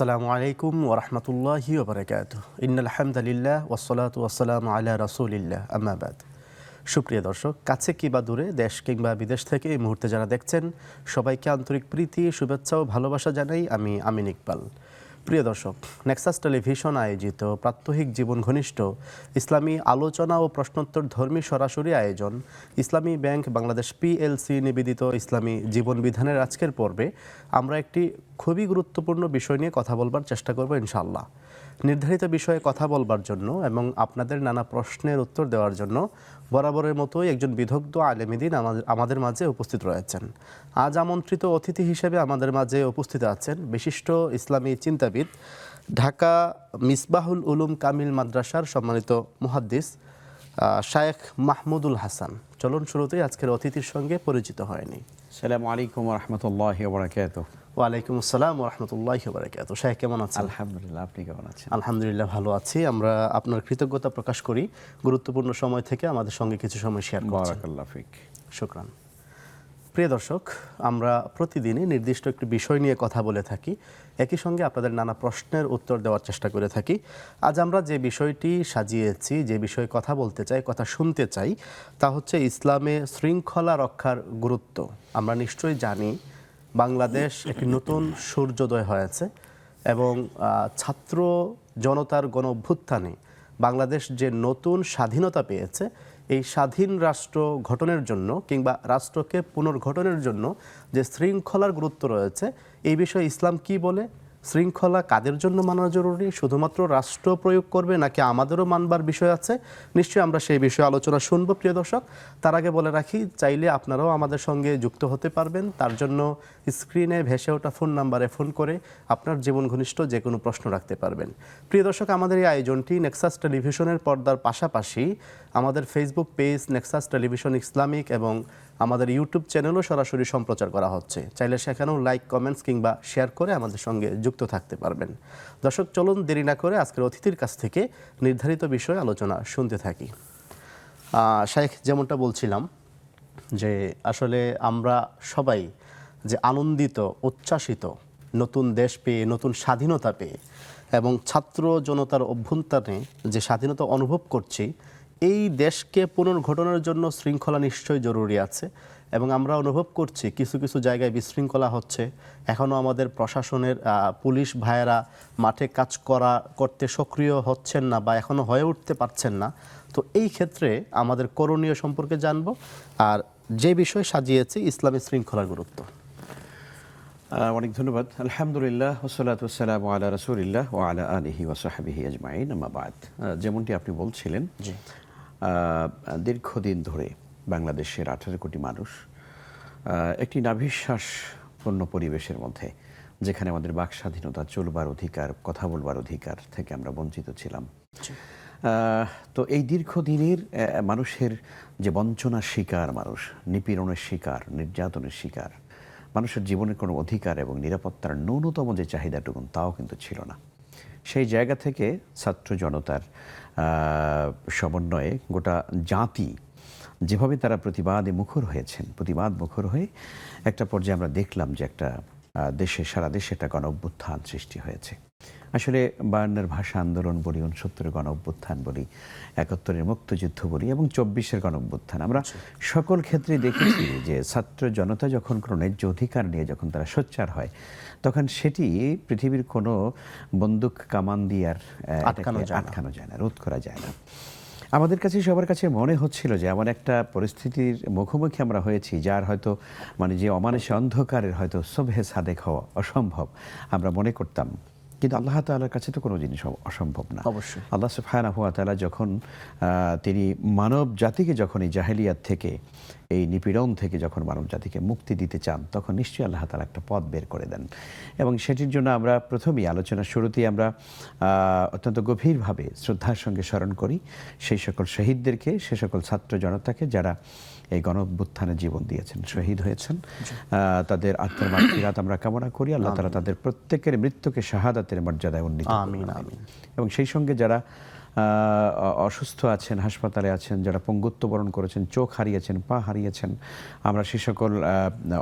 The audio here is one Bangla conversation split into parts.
আসসালামু আলাইকুম ওরহমতুল্লাহি ওবরাকাতুহ। ইন্নাল হামদুলিল্লাহ ওয়াসসালাতু ওয়াসসালামু আলা রাসূলিল্লাহ আম্মা বাদ। সুপ্রিয় দর্শক, কাছে কিংবা দূরে, দেশ কিংবা বিদেশ থেকে এই মুহূর্তে যারা দেখছেন, সবাইকে আন্তরিক প্রীতি, শুভেচ্ছা ও ভালোবাসা জানাই আমি আমিন ইকবাল। প্রিয় দর্শক, নেক্সাস টেলিভিশন আয়োজিত প্রাত্যহিক জীবন ঘনিষ্ঠ ইসলামী আলোচনা ও প্রশ্নোত্তর ধর্মী সরাসরি আয়োজন ইসলামী ব্যাংক বাংলাদেশ পিএলসি নিবেদিত ইসলামী জীবন বিধানের আজকের পর্বে আমরা একটি খুবই গুরুত্বপূর্ণ বিষয় নিয়ে কথা বলবার চেষ্টা করব ইনশাআল্লাহ। নির্ধারিত বিষয়ে কথা বলবার জন্য এবং আপনাদের নানা প্রশ্নের উত্তর দেওয়ার জন্য বরাবরের মতোই একজন বিদগ্ধ আলেমীদ্বীন আমাদের মাঝে উপস্থিত রয়েছেন। আজ আমন্ত্রিত অতিথি হিসেবে আমাদের মাঝে উপস্থিত আছেন বিশিষ্ট ইসলামী চিন্তাবিদ, ঢাকা মিসবাহুল উলুম কামিল মাদ্রাসার সম্মানিত মুহাদ্দিস শায়েখ মাহমুদুল হাসান। চলুন শুরুতেই আজকের অতিথির সঙ্গে পরিচিত হয়নি। আসসালামু আলাইকুম ওয়া রাহমাতুল্লাহি ওয়া বারাকাতুহু। ওয়ালাইকুম আসসালাম ওয়া রাহমাতুল্লাহি ওয়া বারাকাতুহু। শায়েখ কেমন আছেন? আলহামদুলিল্লাহ, আপনি কেমন আছেন? আলহামদুলিল্লাহ ভালো আছি। আমরা আপনার কৃতজ্ঞতা প্রকাশ করি গুরুত্বপূর্ণ সময় থেকে আমাদের সঙ্গে কিছু সময় শেয়ার করছেন। বারাকাল্লাহু ফিক। শুকরান। প্রিয় দর্শক, আমরা প্রতিদিনই নির্দিষ্ট একটি বিষয় নিয়ে কথা বলে থাকি, একই সঙ্গে আপনাদের নানা প্রশ্নের উত্তর দেওয়ার চেষ্টা করে থাকি। আজ আমরা যে বিষয়টি সাজিয়েছি, যে বিষয়ে কথা বলতে চাই, কথা শুনতে চাই, তা হচ্ছে ইসলামে শৃঙ্খলা রক্ষার গুরুত্ব। আমরা নিশ্চয়ই জানি বাংলাদেশ একটি নতুন সূর্যোদয় হয়েছে এবং ছাত্র জনতার গণ অভ্যুত্থানে বাংলাদেশ যে নতুন স্বাধীনতা পেয়েছে, এই স্বাধীন রাষ্ট্র গঠনের জন্য কিংবা রাষ্ট্রকে পুনর্গঠনের জন্য যে শৃঙ্খলার গুরুত্ব রয়েছে, এই বিষয়ে ইসলাম কি বলে? শৃঙ্খলা কাদের জন্য মানা জরুরি? শুধুমাত্র রাষ্ট্র প্রয়োগ করবে নাকি আমাদেরও মানবার বিষয় আছে? নিশ্চয়ই আমরা সেই বিষয়ে আলোচনা শুনব। প্রিয় দর্শক, তার আগে বলে রাখি, চাইলে আপনারাও আমাদের সঙ্গে যুক্ত হতে পারবেন। তার জন্য স্ক্রিনে ভেসে ওঠা ফোন নাম্বারে ফোন করে আপনার জীবন ঘনিষ্ঠ যে কোনো প্রশ্ন রাখতে পারবেন। প্রিয় দর্শক, আমাদের এই আয়োজনটি নেক্সাস টেলিভিশনের পর্দার পাশাপাশি আমাদের Facebook page Nexus television Islamic এবং আমাদের ইউটিউব চ্যানেলও সরাসরি সম্প্রচার করা হচ্ছে। চাইলে সেখানেও লাইক, কমেন্টস কিংবা শেয়ার করে আমাদের সঙ্গে যুক্ত থাকতে পারবেন। দর্শক, চলুন দেরি না করে আজকের অতিথির কাছ থেকে নির্ধারিত বিষয়ে আলোচনা শুনতে থাকি। শাইখ, যেমনটা বলছিলাম যে আসলে আমরা সবাই যে আনন্দিত, উচ্ছ্বাসিত নতুন দেশ পেয়ে, নতুন স্বাধীনতা পেয়ে এবং ছাত্র জনতার অভ্যুত্থানে যে স্বাধীনতা অনুভব করছি, এই দেশকে পুনর্গঠনের জন্য শৃঙ্খলা নিশ্চয়ই জরুরি আছে। এবং আমরা অনুভব করছি কিছু কিছু জায়গায় বিশৃঙ্খলা হচ্ছে। এখনও আমাদের প্রশাসনের পুলিশ ভাইয়েরা মাঠে কাজ করতে সক্রিয় হচ্ছেন না বা এখনও হয়ে উঠতে পারছেন না। তো এই ক্ষেত্রে আমাদের করণীয় সম্পর্কে জানব, আর যে বিষয় সাজিয়েছি ইসলামী শৃঙ্খলার গুরুত্ব। অনেক ধন্যবাদ। আলহামদুলিল্লাহ ওয়াসসালাতু ওয়াসসালামু আলা রাসূলিল্লাহ ওয়া আলা আলিহি ওয়া সাহবিহি আজমাইন, আম্মা বাদ। যেমনটি আপনি বলছিলেন, জি, দীর্ঘদিন ধরে বাংলাদেশের 18 কোটি মানুষ একটি নাভিশ্বাসপূর্ণ পরিবেশের মধ্যে, যেখানে আমাদের বাক স্বাধীনতা, চলবার অধিকার, কথা বলবার অধিকার থেকে আমরা বঞ্চিত ছিলাম। তো এই দীর্ঘদিনের মানুষের যে বঞ্চনার শিকার, মানুষ নিপীড়নের শিকার, নির্যাতনের শিকার, মানুষের জীবনের কোনো অধিকার এবং নিরাপত্তার ন্যূনতম যে চাহিদাটুকু, তাও কিন্তু ছিল না। সেই জায়গা থেকে ছাত্র জনতার সমন্বয়ে গোটা জাতি যেভাবে তারা প্রতিবাদ মুখর হয়ে একটা পর্যায়ে আমরা দেখলাম যে একটা সারা দেশে একটা গণ অভ্যুত্থান সৃষ্টি হয়েছে। আসলে 52-এর ভাষা আন্দোলন বলি, 69-এর গণ অভ্যুত্থান বলি, 71-এর মুক্তিযুদ্ধ বলি এবং 24-এর গণ অভ্যুত্থান, আমরা সকল ক্ষেত্রে দেখেছি যে ছাত্র জনতা যখন কোনো ন্যায্য অধিকার নিয়ে যখন তারা সোচ্চার হয়, তখন সেটি পৃথিবীর কোনো বন্দুক কামান দিয়ে আর আটকানো যায় না, রোধ করা যায় না। আমাদের কাছে, সবার কাছে মনে হচ্ছিল যে এমন একটা পরিস্থিতির মুখোমুখি আমরা হয়েছি, যার হয়তো যে অমানুষী অন্ধকারের হয়তো সুবহে সাদেক হওয়া অসম্ভব আমরা মনে করতাম। কিন্তু আল্লাহ তাআলার কাছে তো কোনো জিনিস অসম্ভব না। অবশ্যই আল্লাহ সুবহানাহু ওয়া তাআলা যখন তিনি মানব জাতিকে যখন এই জাহেলিয়াত থেকে, এই নিপীড়ন থেকে যখন মানব জাতিকে মুক্তি দিতে চান, তখন নিশ্চয়ই আল্লাহ তাআলা একটা পথ বের করে দেন। এবং সেটির জন্য আমরা প্রথমেই আলোচনার শুরুতেই আমরা অত্যন্ত গভীরভাবে শ্রদ্ধার সঙ্গে স্মরণ করি সেই সকল শহীদদেরকে, সে সকল ছাত্র জনতাকে যারা এই গণ অভ্যুত্থানে জীবন দিয়েছেন, শহীদ হয়েছেন। তাদের আত্মার মাগফিরাত আমরা কামনা করি। আল্লাহ তাআলা তাদের প্রত্যেকের মৃত্যুকে শাহাদাতের মর্যাদায় উন্নীত করুন। আমিন। এবং সেই সঙ্গে যারা অসুস্থ আছেন, হাসপাতালে আছেন, যারা পঙ্গুত্ব বরণ করেছেন, চোখ হারিয়েছেন, পা হারিয়েছেন, আমরা সে সকল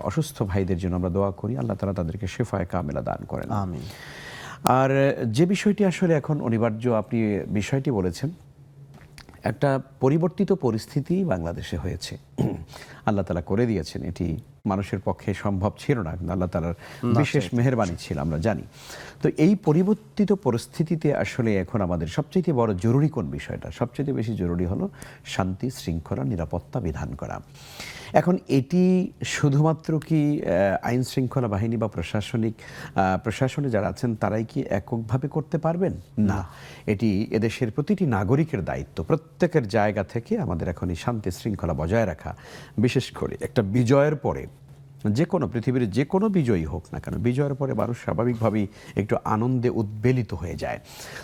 অসুস্থ ভাইদের জন্য আমরা দোয়া করি, আল্লাহ তাআলা তাদেরকে শিফায়ে কামেলা দান করেন। আমিন। আর যে বিষয়টি আসলে এখন অনিবার্য, আপনি বিষয়টি বলেছেন, একটা পরিবর্তিত পরিস্থিতি বাংলাদেশে হয়েছে। আল্লাহ তাআলা করে দিয়েছেন, এটি মানুষের পক্ষে সম্ভব ছিল না, কিন্তু আল্লাহ তাআলার বিশেষ মেহেরবানি ছিল, আমরা জানি। তো এই পরিবর্তিত পরিস্থিতিতে আসলে এখন আমাদের সবচেয়ে বড় জরুরি কোন বিষয়টা? সবচেয়ে বেশি জরুরি হলো শান্তি, শৃঙ্খলা, নিরাপত্তা বিধান করা। এখন এটি শুধুমাত্র কি আইন শৃঙ্খলা বাহিনী বা প্রশাসনে যারা আছেন তারাই কি এককভাবে করতে পারবেন? না, এটি এদেশের প্রতিটি নাগরিকের দায়িত্ব। প্রত্যেকের জায়গা থেকে আমাদের এখন এই শান্তি শৃঙ্খলা বজায় রাখা, বিশেষ করে একটা বিজয়ের পরে, যে কোনো পৃথিবীর যে কোনো বিজয়ী হোক না কেন, বিজয়ের পরে মানুষ স্বাভাবিকভাবেই একটু আনন্দে উদ্বেলিত হয়ে যায়।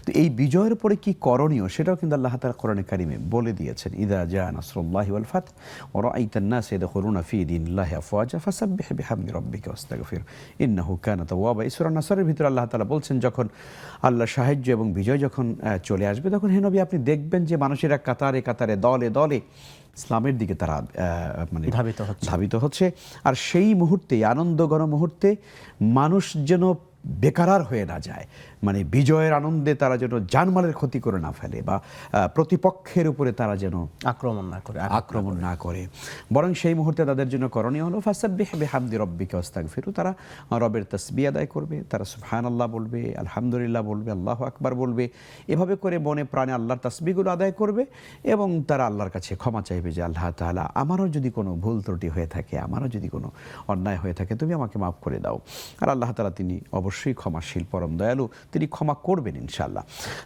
তো এই বিজয়ের পরে কি করণীয় সেটাও কিন্তু আল্লাহ তাআলা কোরআনে কারিমে বলে দিয়েছেন। ইযা জা নাসরুল্লাহি ওয়াল ফাত ওয়া রাআইতান নাস ইয়াদখুলুনা ফি দীনিল্লাহি আফওয়াজা ফাসাব্বিহ বিহামদি রাব্বিকা ওয়াস্তাগফির ইন্নাহু কানা তাওয়াবা। এই সূরা নাসরের ভিতরে আল্লাহ তাআলা বলছেন, যখন আল্লাহর সাহায্য এবং বিজয় যখন চলে আসবে, তখন হে নবী আপনি দেখবেন যে মানুষেরা কাতারে কাতারে, দলে দলে ইসলামের দিকে তারা মানে ধাবিত হচ্ছে। আর সেই মুহূর্তে, আনন্দঘন মুহূর্তে, মানুষ যেন বেকারার হয়ে না যায়, মানে বিজয়ের আনন্দে তারা যেন জানমালের ক্ষতি করে না ফেলে, বা প্রতিপক্ষের উপরে তারা যেন আক্রমণ না করে, বরং সেই মুহূর্তে তাদের জন্য করণীয় হলো ফাসাব্বিহ বিহামদি রাব্বিকা ওয়াস্তাগফিরু। তারা রবের তাসবিহ আদায় করবে, তারা সুবহানাল্লাহ বলবে, আলহামদুলিল্লাহ বলবে, আল্লাহু আকবার বলবে। এভাবে করে মনে প্রাণে আল্লাহর তাসবিহগুলো আদায় করবে এবং তারা আল্লাহর কাছে ক্ষমা চাইবে যে আল্লাহ তাআলা, আমারও যদি কোনো ভুল ত্রুটি হয়ে থাকে, আমারও যদি কোনো অন্যায় হয়ে থাকে, তুমি আমাকে মাফ করে দাও। আর আল্লাহ তাআলা তিনি অবশ্যই ক্ষমাশীল, পরম দয়ালু, তিনি ক্ষমা করবেন ইনশাআল্লাহ।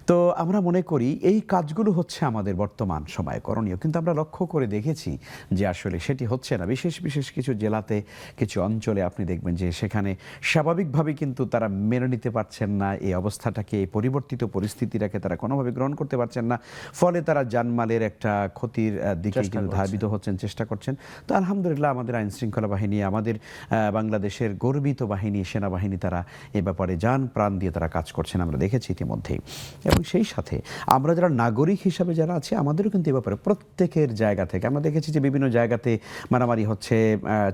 তো আমরা মনে করি এই কাজগুলো হচ্ছে আমাদের বর্তমান সময়ে করণীয়, কিন্তু আমরা লক্ষ্য করে দেখেছি যে আসলে সেটি হচ্ছে না। বিশেষ বিশেষ কিছু জেলাতে, কিছু অঞ্চলে আপনি দেখবেন যে সেখানে স্বাভাবিকভাবে কিন্তু তারা মেনে নিতে পারছেন না এই অবস্থাটাকে, এই পরিবর্তিত পরিস্থিতিটাকে তারা কোনোভাবে গ্রহণ করতে পারছেন না। ফলে তারা জানমালের একটা ক্ষতির দিকে কিন্তু ধাবিত হচ্ছেন, চেষ্টা করছেন। তো আলহামদুলিল্লাহ আমাদের আইন শৃঙ্খলা বাহিনী, আমাদের বাংলাদেশের গর্বিত বাহিনী, সেনাবাহিনী, তারা এ ব্যাপারে জান প্রাণ দিয়ে তারা কাজ করছেন, আমরা দেখেছি ইতিমধ্যেই। এবং সেই সাথে আমরা যারা নাগরিক হিসাবে যারা আছি, আমাদেরও কিন্তু এ ব্যাপারে প্রত্যেকের জায়গা থেকে আমরা দেখেছি যে বিভিন্ন জায়গাতে মারামারি হচ্ছে,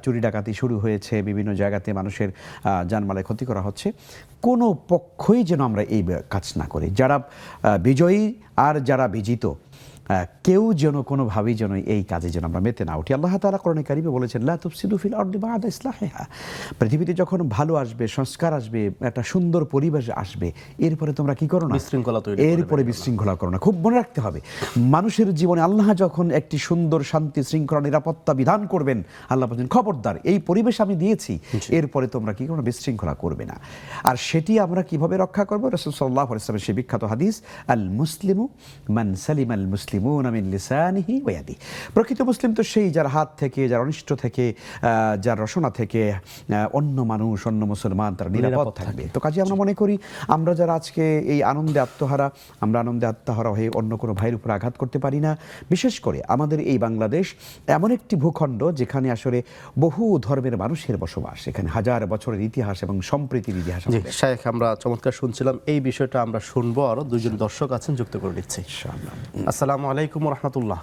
চুরি ডাকাতি শুরু হয়েছে, বিভিন্ন জায়গাতে মানুষের জানমালের ক্ষতি করা হচ্ছে। কোনো পক্ষই যেন আমরা এই কাজ না করি, যারা বিজয়ী আর যারা বিজিত, কেউ যেন কোনোভাবেই যেন এই কাজে যেন আমরা মেতে না উঠি। আল্লাহ তাআলা কোরআনে কারিমে বলেছেন, লা তুফসিদু ফিল আরদি বা'দা ইসলাহিহা। পৃথিবীতে যখন ভালো আসবে, সংস্কার আসবে, একটা সুন্দর পরিবেশ আসবে, এরপরে তোমরা কি করো না? এরপরে বিশৃঙ্খলা করো না। খুব মনে রাখতে হবে, মানুষের জীবনে আল্লাহ যখন একটি সুন্দর শান্তি, শৃঙ্খলা, নিরাপত্তা বিধান করবেন, আল্লাহ বলেন খবরদার, এই পরিবেশ আমি দিয়েছি, এরপরে তোমরা কি করো না? বিশৃঙ্খলা করবে না। আর সেটি আমরা কিভাবে রক্ষা করবো? রাসূল সাল্লাল্লাহু আলাইহি ওয়াসাল্লামের সেই বিখ্যাত হাদিস, আল মুসলিমু মান সালিমাল মুসলিমুনা মিন লিসানিহি ওয়া ইয়াদিহি। প্রকৃত মুসলিম তো সেই যার হাত থেকে, যার অনিষ্ট থেকে, যার রসনা থেকে অন্য মানুষ, অন্য মুসলমান তারা নিরাপদ থাকবে। তো কাজে আমরা মনে করি, আমরা যারা আজকে এই আনন্দে আত্মহারা, আমরা আনন্দে আত্মহারা হয়ে অন্য কোনো ভাইয়ের উপর আঘাত করতে পারি না। বিশেষ করে আমাদের এই বাংলাদেশ এমন একটি ভূখণ্ড যেখানে আসলে বহু ধর্মের মানুষের বসবাস, এখানে হাজার বছরের ইতিহাস এবং সম্প্রীতির ইতিহাস। শায়েখ, আমরা চমৎকার শুনছিলাম, এই বিষয়টা আমরা শুনবো, আরো দুজন দর্শক আছেন, যুক্ত করে নিচ্ছি। আসসালামু আলাইকুম ওয়া রাহমাতুল্লাহ।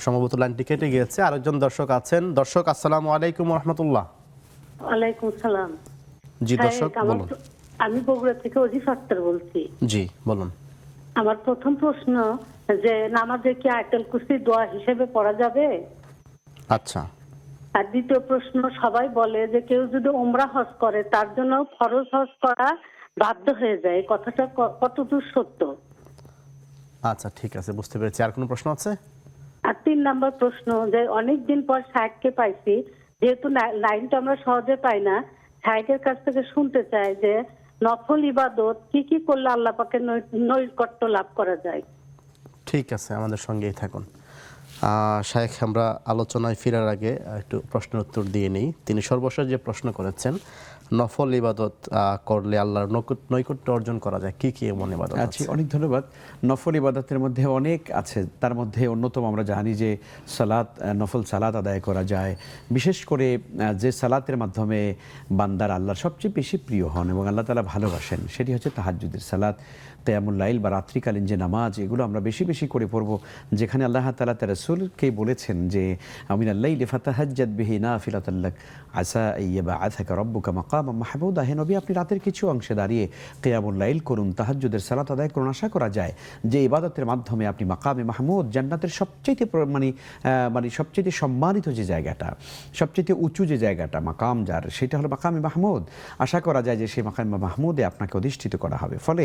সম্ভবত লাইনটি কেটে গিয়েছে, আরেকজন দর্শক আছেন। দর্শক আসসালামু আলাইকুম ওয়া রাহমাতুল্লাহ। ওয়ালাইকুম সালাম। জি দর্শক বলুন। আমি বগুড়া থেকে অজিফ আক্তার বলছি। জি বলুন। আমার প্রথম প্রশ্ন, যে নামাজে কি আয়াতুল কুরসি দোয়া হিসেবে পড়া যাবে? আচ্ছা। আর দ্বিতীয় প্রশ্ন, সবাই বলে যে কেউ যদি উমরা হজ করে তার জন্য ফরজ হজ করা বাধ্য হয়ে যায়, কথাটা কতদূর সত্য? আচ্ছা ঠিক আছে, বুঝতে পেরেছি। আর কোনো প্রশ্ন আছে? আর 3 নাম্বার প্রশ্ন, যে অনেকদিন পর শায়েখকে পাইছি, যেহেতু লাইনটা আমরা সহজে পাই না, শায়েখের কাছ থেকে শুনতে চাই যে নফল ইবাদত কি কি করলে আল্লাহ পাকের নৈকট্য লাভ করা যায়। ঠিক আছে, আমাদের সঙ্গেই থাকুন। শায়েখ, আমরা আলোচনায় ফেরার আগে একটু প্রশ্নের উত্তর দিয়ে নিই। তিনি সর্বশেষ যে প্রশ্ন করেছেন, নফল ইবাদত করলে আল্লাহর নৈকট্য অর্জন করা যায়, কি কি এমন ইবাদত আচ্ছা, আছে? অনেক ধন্যবাদ। নফল ইবাদতের মধ্যে অনেক আছে, তার মধ্যে অন্যতম আমরা জানি যে সালাত, নফল সালাত আদায় করা যায়। বিশেষ করে যে সালাতের মাধ্যমে বান্দার আল্লাহর সবচেয়ে বেশি প্রিয় হন এবং আল্লাহ তাআলা ভালোবাসেন, সেটি হচ্ছে তাহাজ্জুদের সালাত, কিয়ামুল লাইল বা রাত্রিকালীন যে নামাজ, এগুলো আমরা বেশি বেশি করে পড়ব। যেখানে আল্লাহ তাআলা তার রাসূলকে বলেছেন যে মিনাল লাইলি ফাতাহাজ্জাদ বিহি নাফিলাতাল লাক আসা আইয়াবআসাকা রাব্বুকা মাকামান মাহমুদা। হে নবী, আপনি রাতের কিছু অংশে দাঁড়িয়ে কিয়ামুল লাইল করুন, তাহাজ্জুদের সালাত আদায় করুন। আশা করা যায় যে ইবাদতের মাধ্যমে আপনি মাকামে মাহমুদ, জান্নাতের সবচেয়ে মানে সবচেয়ে সম্মানিত যে জায়গাটা, সবচেয়ে উঁচু যে জায়গাটা মাকাম যার, সেটা হলো মাকামে মাহমুদ। আশা করা যায় যে সেই মাকামে মাহমুদে আপনাকে অধিষ্ঠিত করা হবে। ফলে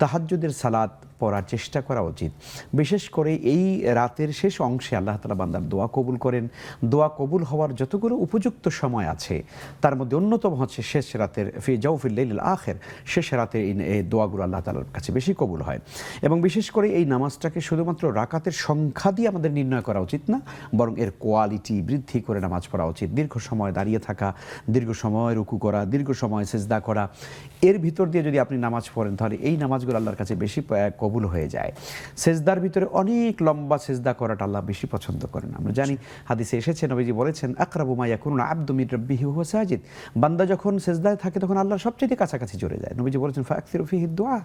তাহাজ্জুদের সালাত পড়ার চেষ্টা করা উচিত। বিশেষ করে এই রাতের শেষ অংশে আল্লাহ তাআলা বান্দার দোয়া কবুল করেন। দোয়া কবুল হওয়ার যতগুলো উপযুক্ত সময় আছে, তার মধ্যে অন্যতম হচ্ছে শেষ রাতের ফি জাওফিল লাইলিল আখির, শেষ রাতে এই দোয়াগুলো আল্লাহ তাআলার কাছে বেশি কবুল হয়। এবং বিশেষ করে এই নামাজটাকে শুধুমাত্র রাকাতের সংখ্যা দিয়ে আমাদের নির্ণয় করা উচিত না, বরং এর কোয়ালিটি বৃদ্ধি করে নামাজ পড়া উচিত। দীর্ঘ সময় দাঁড়িয়ে থাকা, দীর্ঘ সময় রুকু করা, দীর্ঘ সময় সেজদা করা, এর ভিতর দিয়ে যদি আপনি নামাজ পড়েন তাহলে এই নামাজগুলো আল্লাহর কাছে বেশি কবুল হয়ে যায়। সেজদার ভিতরে অনেক লম্বা সেজদা করাটা আল্লাহ বেশি পছন্দ করেন। আমরা জানি হাদিসে এসেছে, নবীজি বলেছেন আকরাবু মা ইয়াকুনুনা আবদু মির রাব্বিহি ওয়া হুয়া সাজিদ। বান্দা যখন সেজদায় থাকে তখন আল্লাহর সবচেয়ে কাছাকাছি চলে যায়। নবীজি বলেছেন ফাকসিরু ফিহি দুআ,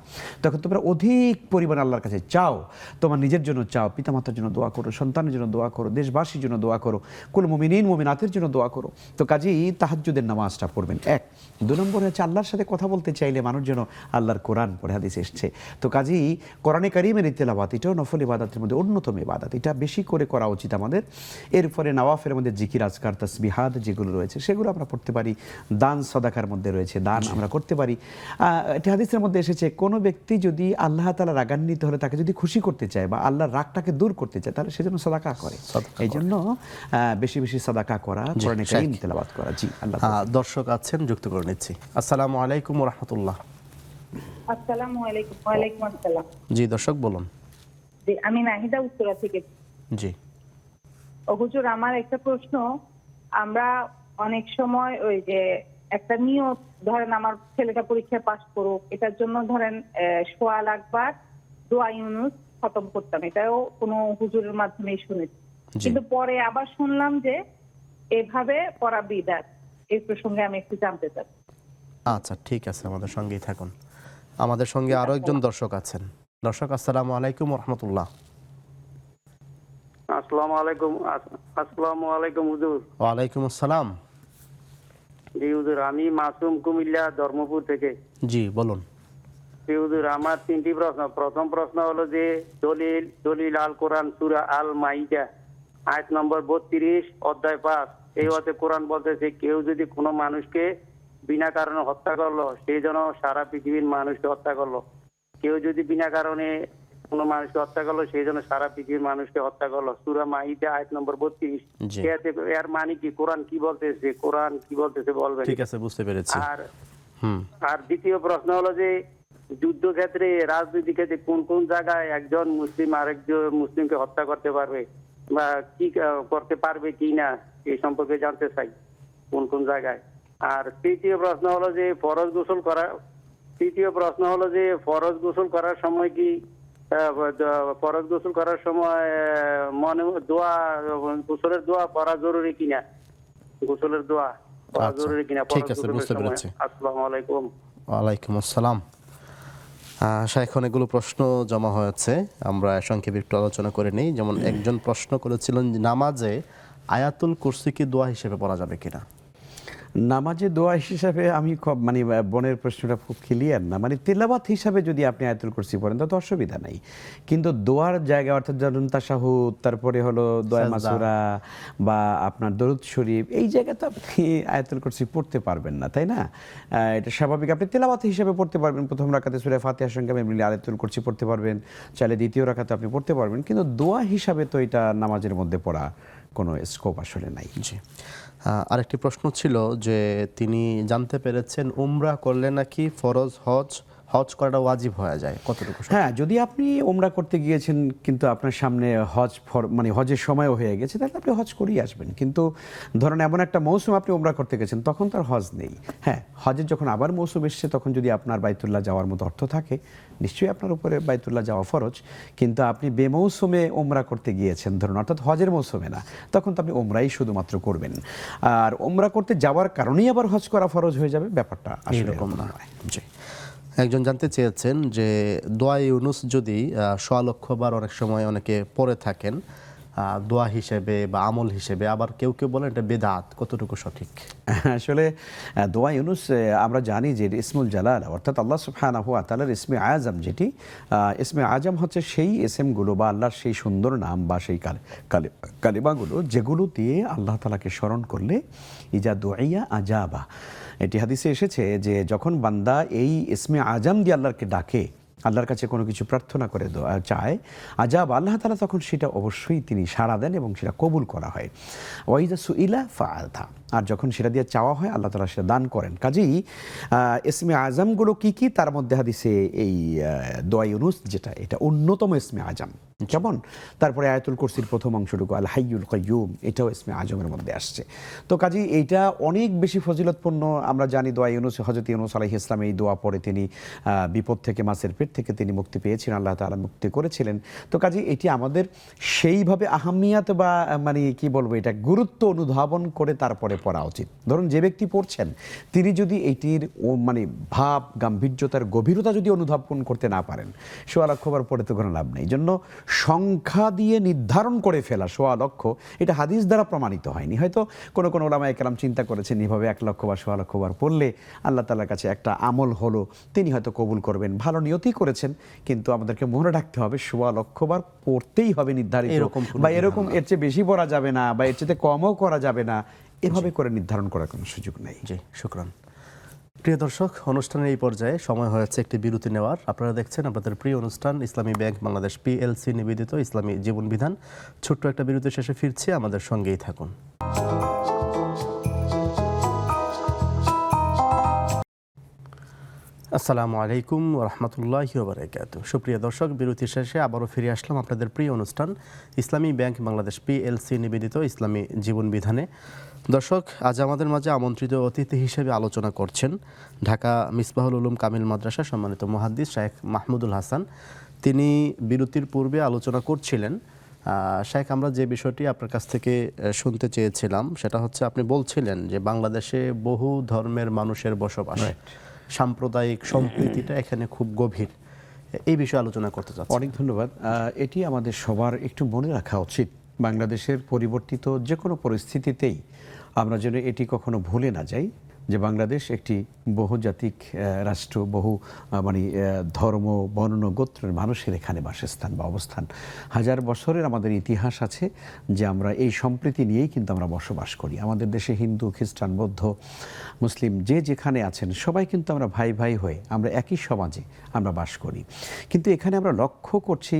তখন তোমরা অধিক পরিমাণ আল্লাহর কাছে চাও। তোমার নিজের জন্য চাও, পিতামাতার জন্য দোয়া করো, সন্তানের জন্য দোয়া করো, দেশবাসীর জন্য দোয়া করো, কুল মুমিনিন মুমিনাতের জন্য দোয়া করো। তো কাজেই তাহাজ্জুদের নামাজটা পড়বেন। এক, দুই নম্বরে হচ্ছে আল্লাহর সাথে কথা বলতে চাইলে মানুষ যেন আল্লাহর কোরআন পড়ে, হাদিস এসেছে। তো কাজেই কোরআনে কারীমের তেলাওয়াত, এটাও নফল ইবাদতের মধ্যে অন্যতম ইবাদত, এটা বেশি করে করা উচিত আমাদের। এরপরে নওয়াফের মধ্যে জিকির, আজকার, তাসবিহাত যেগুলো রয়েছে সেগুলো আমরা পড়তে পারি। দান সদাকার মধ্যে রয়েছে, দান আমরা করতে পারি। এটা হাদিসের মধ্যে এসেছে, কোনো ব্যক্তি যদি আল্লাহ তাআলা রাগান্বিত হলে তাকে যদি খুশি করতে চায় বা আল্লাহর রাগটাকে দূর করতে চায়, তাহলে সেজন্য সাদাকা করে। এই জন্য বেশি বেশি সাদাকা করা, কোরআনে কারীম তেলাওয়াত করা। জি, আল্লাহ। দর্শক আছেন, যুক্ত করে নিচ্ছি। আসসালামু আলাইকুম ওয়া রাহমাতুল্লাহ। আসসালামু আলাইকুম। ওয়ালাইকুম আসসালাম। জি দর্শক বলুন। জি, আমি নাহিদা উত্তরা থেকে। জি। ও হুজুর, আমার একটা প্রশ্ন। আমরা অনেক সময় ওই যে একটা নিয়ত, ধরেন আমার ছেলেটা পরীক্ষায় পাস করুক, এটার জন্য ধরেন 1.25 লাখ বার দোয়া ইউনুস খতম করতাম, এটাও কোনো হুজুরের মাধ্যমেই শুনেছি। কিন্তু পরে আবার শুনলাম যে এভাবে পড়া বিদআত। এই প্রসঙ্গে আমি একটু জানতে চাই। আচ্ছা, ঠিক আছে, আমাদের সঙ্গেই থাকুন। আমাদের সঙ্গে আরো একজন দর্শক আছেন। দর্শক আসসালামু আলাইকুম ওয়া রাহমাতুল্লাহ। আসসালামু আলাইকুম। আসসালামু আলাইকুম হুজুর। ওয়া আলাইকুম আসসালাম। জি হুজুর, আমি মাসুম, কুমিল্লা ধর্মপুর থেকে। জি বলুন। জি হুজুর, আমার 3টি প্রশ্ন। প্রথম প্রশ্ন হলো যে দলিল আল কোরআন সূরা আল মাইদা আয়াত নম্বর 32 অধ্যায় 5, এই হতে কোরআন বলতেছে, কেউ যদি কোনো মানুষকে বিনা কারণে হত্যা করলো, সেই জন্য সারা পৃথিবীর মানুষকে হত্যা করলো। কেউ যদি বিনা কারণে কোনো মানুষকে হত্যা করলো, সেই জন্য সারা পৃথিবীর মানুষকে হত্যা করলো। সূরা মাইদা আয়াত নম্বর 32। এর মানে কি? কোরআন কি বলতেছে? কোরআন কি বলতেছে বলবেন? ঠিক আছে, বুঝতে পেরেছি। আর দ্বিতীয় প্রশ্ন হলো যে যুদ্ধক্ষেত্রে, রাজনৈতিক ক্ষেত্রে কোন কোন জায়গায় একজন মুসলিম আরেকজন মুসলিমকে হত্যা করতে পারবে বা কি করতে পারবে কি না, এই সম্পর্কে জানতে চাই, কোন কোন জায়গায়। আর তৃতীয় প্রশ্ন হলো যে ফরজ গোসল করার সময় কি ফরজ গোসল করার সময় মনে দোয়া, গোসলের দোয়া পড়া জরুরি কিনা? গোসলের দোয়া পড়া জরুরি কিনা? ঠিক আছে, বুঝতে পেরেছি। আসসালামু আলাইকুম। ওয়ালাইকুম আসসালাম। শাইখ, অনেকগুলো প্রশ্ন জমা হয়েছে, আমরা সংক্ষেপে একটু আলোচনা করে নিই। যেমন একজন প্রশ্ন করেছিলেন, নামাজে আয়াতুল কুরসি কি দোয়া হিসেবে পড়া যাবে কিনা? নামাজে দোয়া হিসাবে আমি মানে বোনের প্রশ্নটা খুব ক্লিয়ার না, মানে তেলাওয়াত হিসাবে যদি আপনি আয়াতুল কুরসি পড়েন তাতে অসুবিধা নাই, কিন্তু দোয়ার জায়গা অর্থাৎ ধরুন তাশাহুদ, তারপরে হলো দোয়া মাসুরা বা আপনার দরুদ শরীফ, এই জায়গাতে আপনি আয়াতুল কুরসি পড়তে পারবেন না, তাই না? এটা স্বাভাবিক। আপনি তেলাওয়াত হিসাবে পড়তে পারবেন, প্রথম রাকাতে সূরা ফাতিহার সঙ্গে মিলে আয়াতুল কুরসি পড়তে পারবেন, চাইলে দ্বিতীয় রাকাতে আপনি পড়তে পারবেন, কিন্তু দোয়া হিসাবে তো এটা নামাজের মধ্যে পড়া কোনো স্কোপ আসলে নাই। জি। আরেকটি প্রশ্ন ছিল যে তিনি জানতে পেরেছেন উমরা করলে নাকি ফরজ হজ করাটা ওয়াজিব হয়ে যায়, কতটুকু সঠিক? হ্যাঁ, যদি আপনি ওমরা করতে গিয়েছেন কিন্তু আপনার সামনে মানে হজের সময়ও হয়ে গেছে, তাহলে আপনি হজ করেই আসবেন। কিন্তু ধরেন এমন একটা মৌসুম আপনি ওমরা করতে গেছেন, তখন তার হজ নেই। হ্যাঁ, হজের যখন আবার মৌসুম এসছে, তখন যদি আপনার বাইতুল্লাহ যাওয়ার মতো অর্থ থাকে, নিশ্চয়ই আপনার উপরে বাইতুল্লাহ যাওয়া ফরজ। কিন্তু আপনি বেমৌসুমে ওমরা করতে গিয়েছেন ধরুন, অর্থাৎ হজের মৌসুমে না, তখন তো আপনি ওমরাই শুধুমাত্র করবেন। আর ওমরা করতে যাওয়ার কারণেই আবার হজ করা ফরজ হয়ে যাবে, ব্যাপারটা আসলে এরকম না। নয়। জি। একজন জানতে চেয়েছেন যে দোয়া ইউনুস যদি সোয়া লক্ষ বার অনেক সময় অনেকে পড়ে থাকেন দোয়া হিসেবে বা আমল হিসেবে, আবার কেউ কেউ বলেন এটা বেদাত, কতটুকু সঠিক? আসলে দোয়া ইউনুস আমরা জানি যে ইসমুল জালাল, অর্থাৎ আল্লাহ সুবহানাহু ওয়া তাআলার ইসমে আজম, যেটি ইসমে আজম হচ্ছে সেই এসএমগুলো বা আল্লাহর সেই সুন্দর নাম বা সেই কালিমাগুলো যেগুলো দিয়ে আল্লাহ তাআলাকে স্মরণ করলে ইজা দুইয়া আজাবা। এটি হাদিসে এসেছে যে যখন বান্দা এই ইসমে আজম দিয়ে আল্লাহকে ডাকে, আল্লাহর কাছে কোনো কিছু প্রার্থনা করে চায়, আজাব, আল্লাহ তাআলা তখন সেটা অবশ্যই তিনি সাড়া দেন এবং সেটা কবুল করা হয়। ওয়াইদা সুইলা ফাআলতা, আর যখন সেটা দিয়ে চাওয়া হয় আল্লাহ তাআলা সেটা দান করেন। কাজেই ইসমে আজমগুলো কি কি, তার মধ্যে হাদিসে এই দোয়া ইউনুস যেটা, এটা অন্যতম ইসমে আজম। কেমন? তারপরে আয়াতুল কুরসির প্রথম অংশটুকু আল হাইয়ুল কাইয়ুম, এটাও ইসমে আজমের মধ্যে আসছে। তো কাজেই এইটা অনেক বেশি ফজিলতপূর্ণ। আমরা জানি দোয়া ইউনুস, হযরত ইউনুস আলাইহিস সালাম এই দোয়া পড়ে তিনি বিপদ থেকে, মাছের পেট থেকে তিনি মুক্তি পেয়েছিলেন, আল্লাহ তাআলা মুক্তি করেছিলেন। তো কাজেই এটি আমাদের সেইভাবে আহামিয়াত বা মানে কি বলবো, এটা গুরুত্ব অনুধাবন করে তারপরে পড়া উচিত। ধরুন যে ব্যক্তি পড়ছেন, তিনি যদি এইটির মানে ভাব গাম্ভীর্যতার গভীরতা যদি অনুধাবন করতে না পারেন, সোয়া লক্ষ বার পড়ে তো কোনো লাভ নেই। জন্য সংখ্যা দিয়ে নির্ধারণ করে ফেলা সোয়া লক্ষ, এটা হাদিস দ্বারা প্রমাণিত হয়নি। হয়তো কোনো কোনো ওলামায়ে কেরাম চিন্তা করেছেন এভাবে 1 লক্ষ বা সোয়া লক্ষ বার পড়লে আল্লাহ তাআলার কাছে একটা আমল হলো, তিনি হয়তো কবুল করবেন, ভালো নিয়তই করেছেন। কিন্তু আমাদেরকে মনে রাখতে হবে সোয়া লক্ষ বার পড়তেই হবে নির্ধারিত, বা এরকম এর চেয়ে বেশি পড়া যাবে না, বা এর চেয়ে কমও করা যাবে না, এভাবে করে নির্ধারণ করার কোনো সুযোগ নেই। জি, শুকরান। প্রিয় দর্শক, অনুষ্ঠানের এই পর্যায়ে সময় হয়েছে একটি বিরতি নেওয়ার। আপনারা দেখছেন আপনাদের প্রিয় অনুষ্ঠান ইসলামী ব্যাংক বাংলাদেশ পিএলসি নিবেদিত ইসলামী জীবন বিধান। ছোট্ট একটা বিরতি শেষে ফিরছি, আমাদের সঙ্গেই থাকুন। আসসালামু আলাইকুম রহমতুল্লাহি ওয়া বারাকাতুহু। সুপ্রিয় দর্শক, বিরতি শেষে আবারও ফিরে আসলাম আপনাদের প্রিয় অনুষ্ঠান ইসলামী ব্যাংক বাংলাদেশ পিএলসি নিবেদিত ইসলামী জীবন বিধানে। দর্শক, আজ আমাদের মাঝে আমন্ত্রিত অতিথি হিসেবে আলোচনা করছেন ঢাকা মিসবাহুল উলুম কামিল মাদ্রাসা সম্মানিত মুহাদ্দিস শেখ মাহমুদুল হাসান। তিনি বিরতির পূর্বে আলোচনা করছিলেন। শেখ, আমরা যে বিষয়টি আপনার কাছ থেকে শুনতে চেয়েছিলাম সেটা হচ্ছে, আপনি বলছিলেন যে বাংলাদেশে বহু ধর্মের মানুষের বসবাস, সাম্প্রদায়িক সম্প্রীতিটা এখানে খুব গভীর, এই বিষয়ে আলোচনা করতে চাচ্ছি। অনেক ধন্যবাদ। এটি আমাদের সবার একটু মনে রাখা উচিত। বাংলাদেশের পরিবর্তিত যে কোনো পরিস্থিতিতেই আমরা যেন এটি কখনো ভুলে না যাই যে বাংলাদেশ একটি বহুজাতিক রাষ্ট্র, বহু মানে ধর্ম, বর্ণ, গোত্রের মানুষের এখানে বাসস্থান বা অবস্থান। হাজার বছরের আমাদের ইতিহাস আছে যে আমরা এই সম্প্রীতি নিয়েই কিন্তু আমরা বসবাস করি। আমাদের দেশে হিন্দু, খ্রিস্টান, বৌদ্ধ, মুসলিম যে যেখানে আছেন সবাই কিন্তু আমরা ভাই ভাই হয়ে আমরা একই সমাজে আমরা বাস করি। কিন্তু এখানে আমরা লক্ষ্য করছি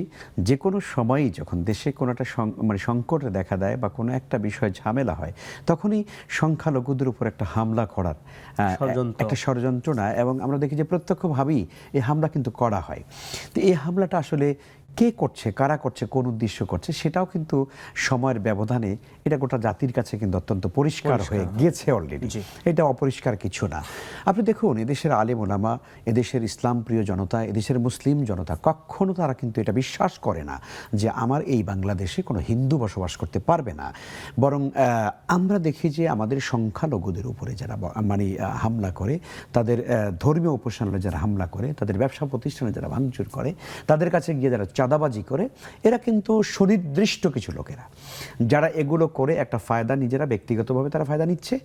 যে কোনো সময়ই যখন দেশে কোনো একটা মানে সংকট দেখা দেয় বা কোনো একটা বিষয় ঝামেলা হয়, তখনই সংখ্যালঘুদের উপর একটা হামলা করার একটা ষড়যন্ত্র না, এবং আমরা দেখি যে প্রত্যক্ষভাবেই এই হামলা কিন্তু করা হয়। তো এই হামলাটা আসলে কে করছে, কারা করছে, কোন উদ্দেশ্য করছে, সেটাও কিন্তু সময়ের ব্যবধানে এটা গোটা জাতির কাছে কিন্তু অত্যন্ত পরিষ্কার হয়ে গিয়েছে অলরেডি। এটা অপরিষ্কার কিছু না। আপনি দেখুন, এদেশের আলেম ওলামা, এদেশের ইসলাম প্রিয় জনতা, এদেশের মুসলিম জনতা কখনো তারা কিন্তু এটা বিশ্বাস করে না যে আমার এই বাংলাদেশে কোনো হিন্দু বসবাস করতে পারবে না। বরং আমরা দেখি যে আমাদের সংখ্যালঘুদের উপরে যারা মানে হামলা করে, তাদের ধর্মীয় উপাসনালয়ে যারা হামলা করে, তাদের ব্যবসা প্রতিষ্ঠানে যারা ভাঙচুর করে, তাদের কাছে গিয়ে যারা চাঁদাবাজি করে, এরা কিন্তু সুনির্দিষ্ট কিছু লোকেরা যারা এগুলো করে একটা ফায়দা নিজেরা ব্যক্তিগতভাবে তারা ফায়দা নিচ্ছে,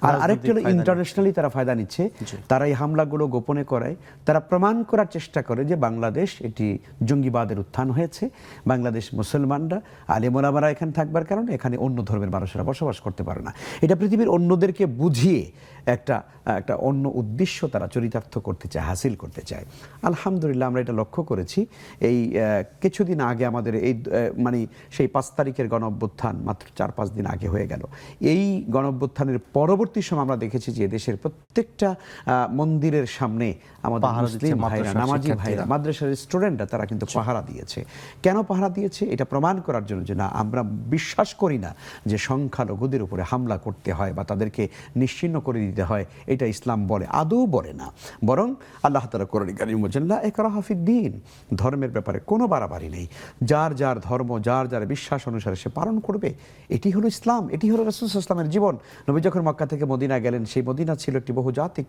আর আরেকটি হলো ইন্টারন্যাশনালি তারা ফায়দা নিচ্ছে। তারা এই হামলাগুলো গোপনে করায়, তারা প্রমাণ করার চেষ্টা করে যে বাংলাদেশ এটি জঙ্গিবাদের উত্থান হয়েছে, বাংলাদেশ মুসলমানরা আলেম ওলামারা এখানে থাকবার কারণে এখানে অন্য ধর্মের মানুষেরা বসবাস করতে পারে না। এটা পৃথিবীর অন্যদেরকে বুঝিয়ে একটা একটা অন্য উদ্দেশ্য তারা চরিতার্থ করতে চায়, হাসিল করতে চায়। আলহামদুলিল্লাহ আমরা এটা লক্ষ্য করেছি। এই কিছুদিন আগে আমাদের এই মানে সেই ৫ তারিখের গণ অভ্যুত্থান মাত্র ৪-৫ দিন আগে হয়ে গেল। এই গণ অভ্যুত্থানের পরবর্তী সময় আমরা দেখেছি যে দেশের প্রত্যেকটা মন্দিরের সামনে আমাদের পাহারা দিচ্ছে মুসলিম ভাইরা, মাদ্রাসার নামাজি শিক্ষার্থীরা। ভাইরা, মাদ্রাসার স্টুডেন্টরা তারা কিন্তু পাহারা দিয়েছে। কেন পাহারা দিয়েছে? এটা প্রমাণ করার জন্য যে না, আমরা বিশ্বাস করি না যে সংখ্যালঘুদের উপরে হামলা করতে হয় বা তাদেরকে নিশ্চিহ্ন করে দিতে হয়, এটা ইসলাম বলে, আদৌ বলে না। বরং আল্লাহ তাআলা কোরআনে কারীমে বলেছেন লা ইকরাহা ফিদ্দীন, ধর্মের ব্যাপারে কোনো বাড়াবাড়ি নেই। যার যার ধর্ম, যার যার বিশ্বাস অনুসারে সে পালন করবে। এটি হলো ইসলাম, এটি হলো রাসূল সাল্লাল্লাহু আলাইহি ওয়াসাল্লামের জীবন। নবী যখন মক্কা থেকে মদিনা গেলেন, সেই মদিনা ছিল একটি বহুজাতিক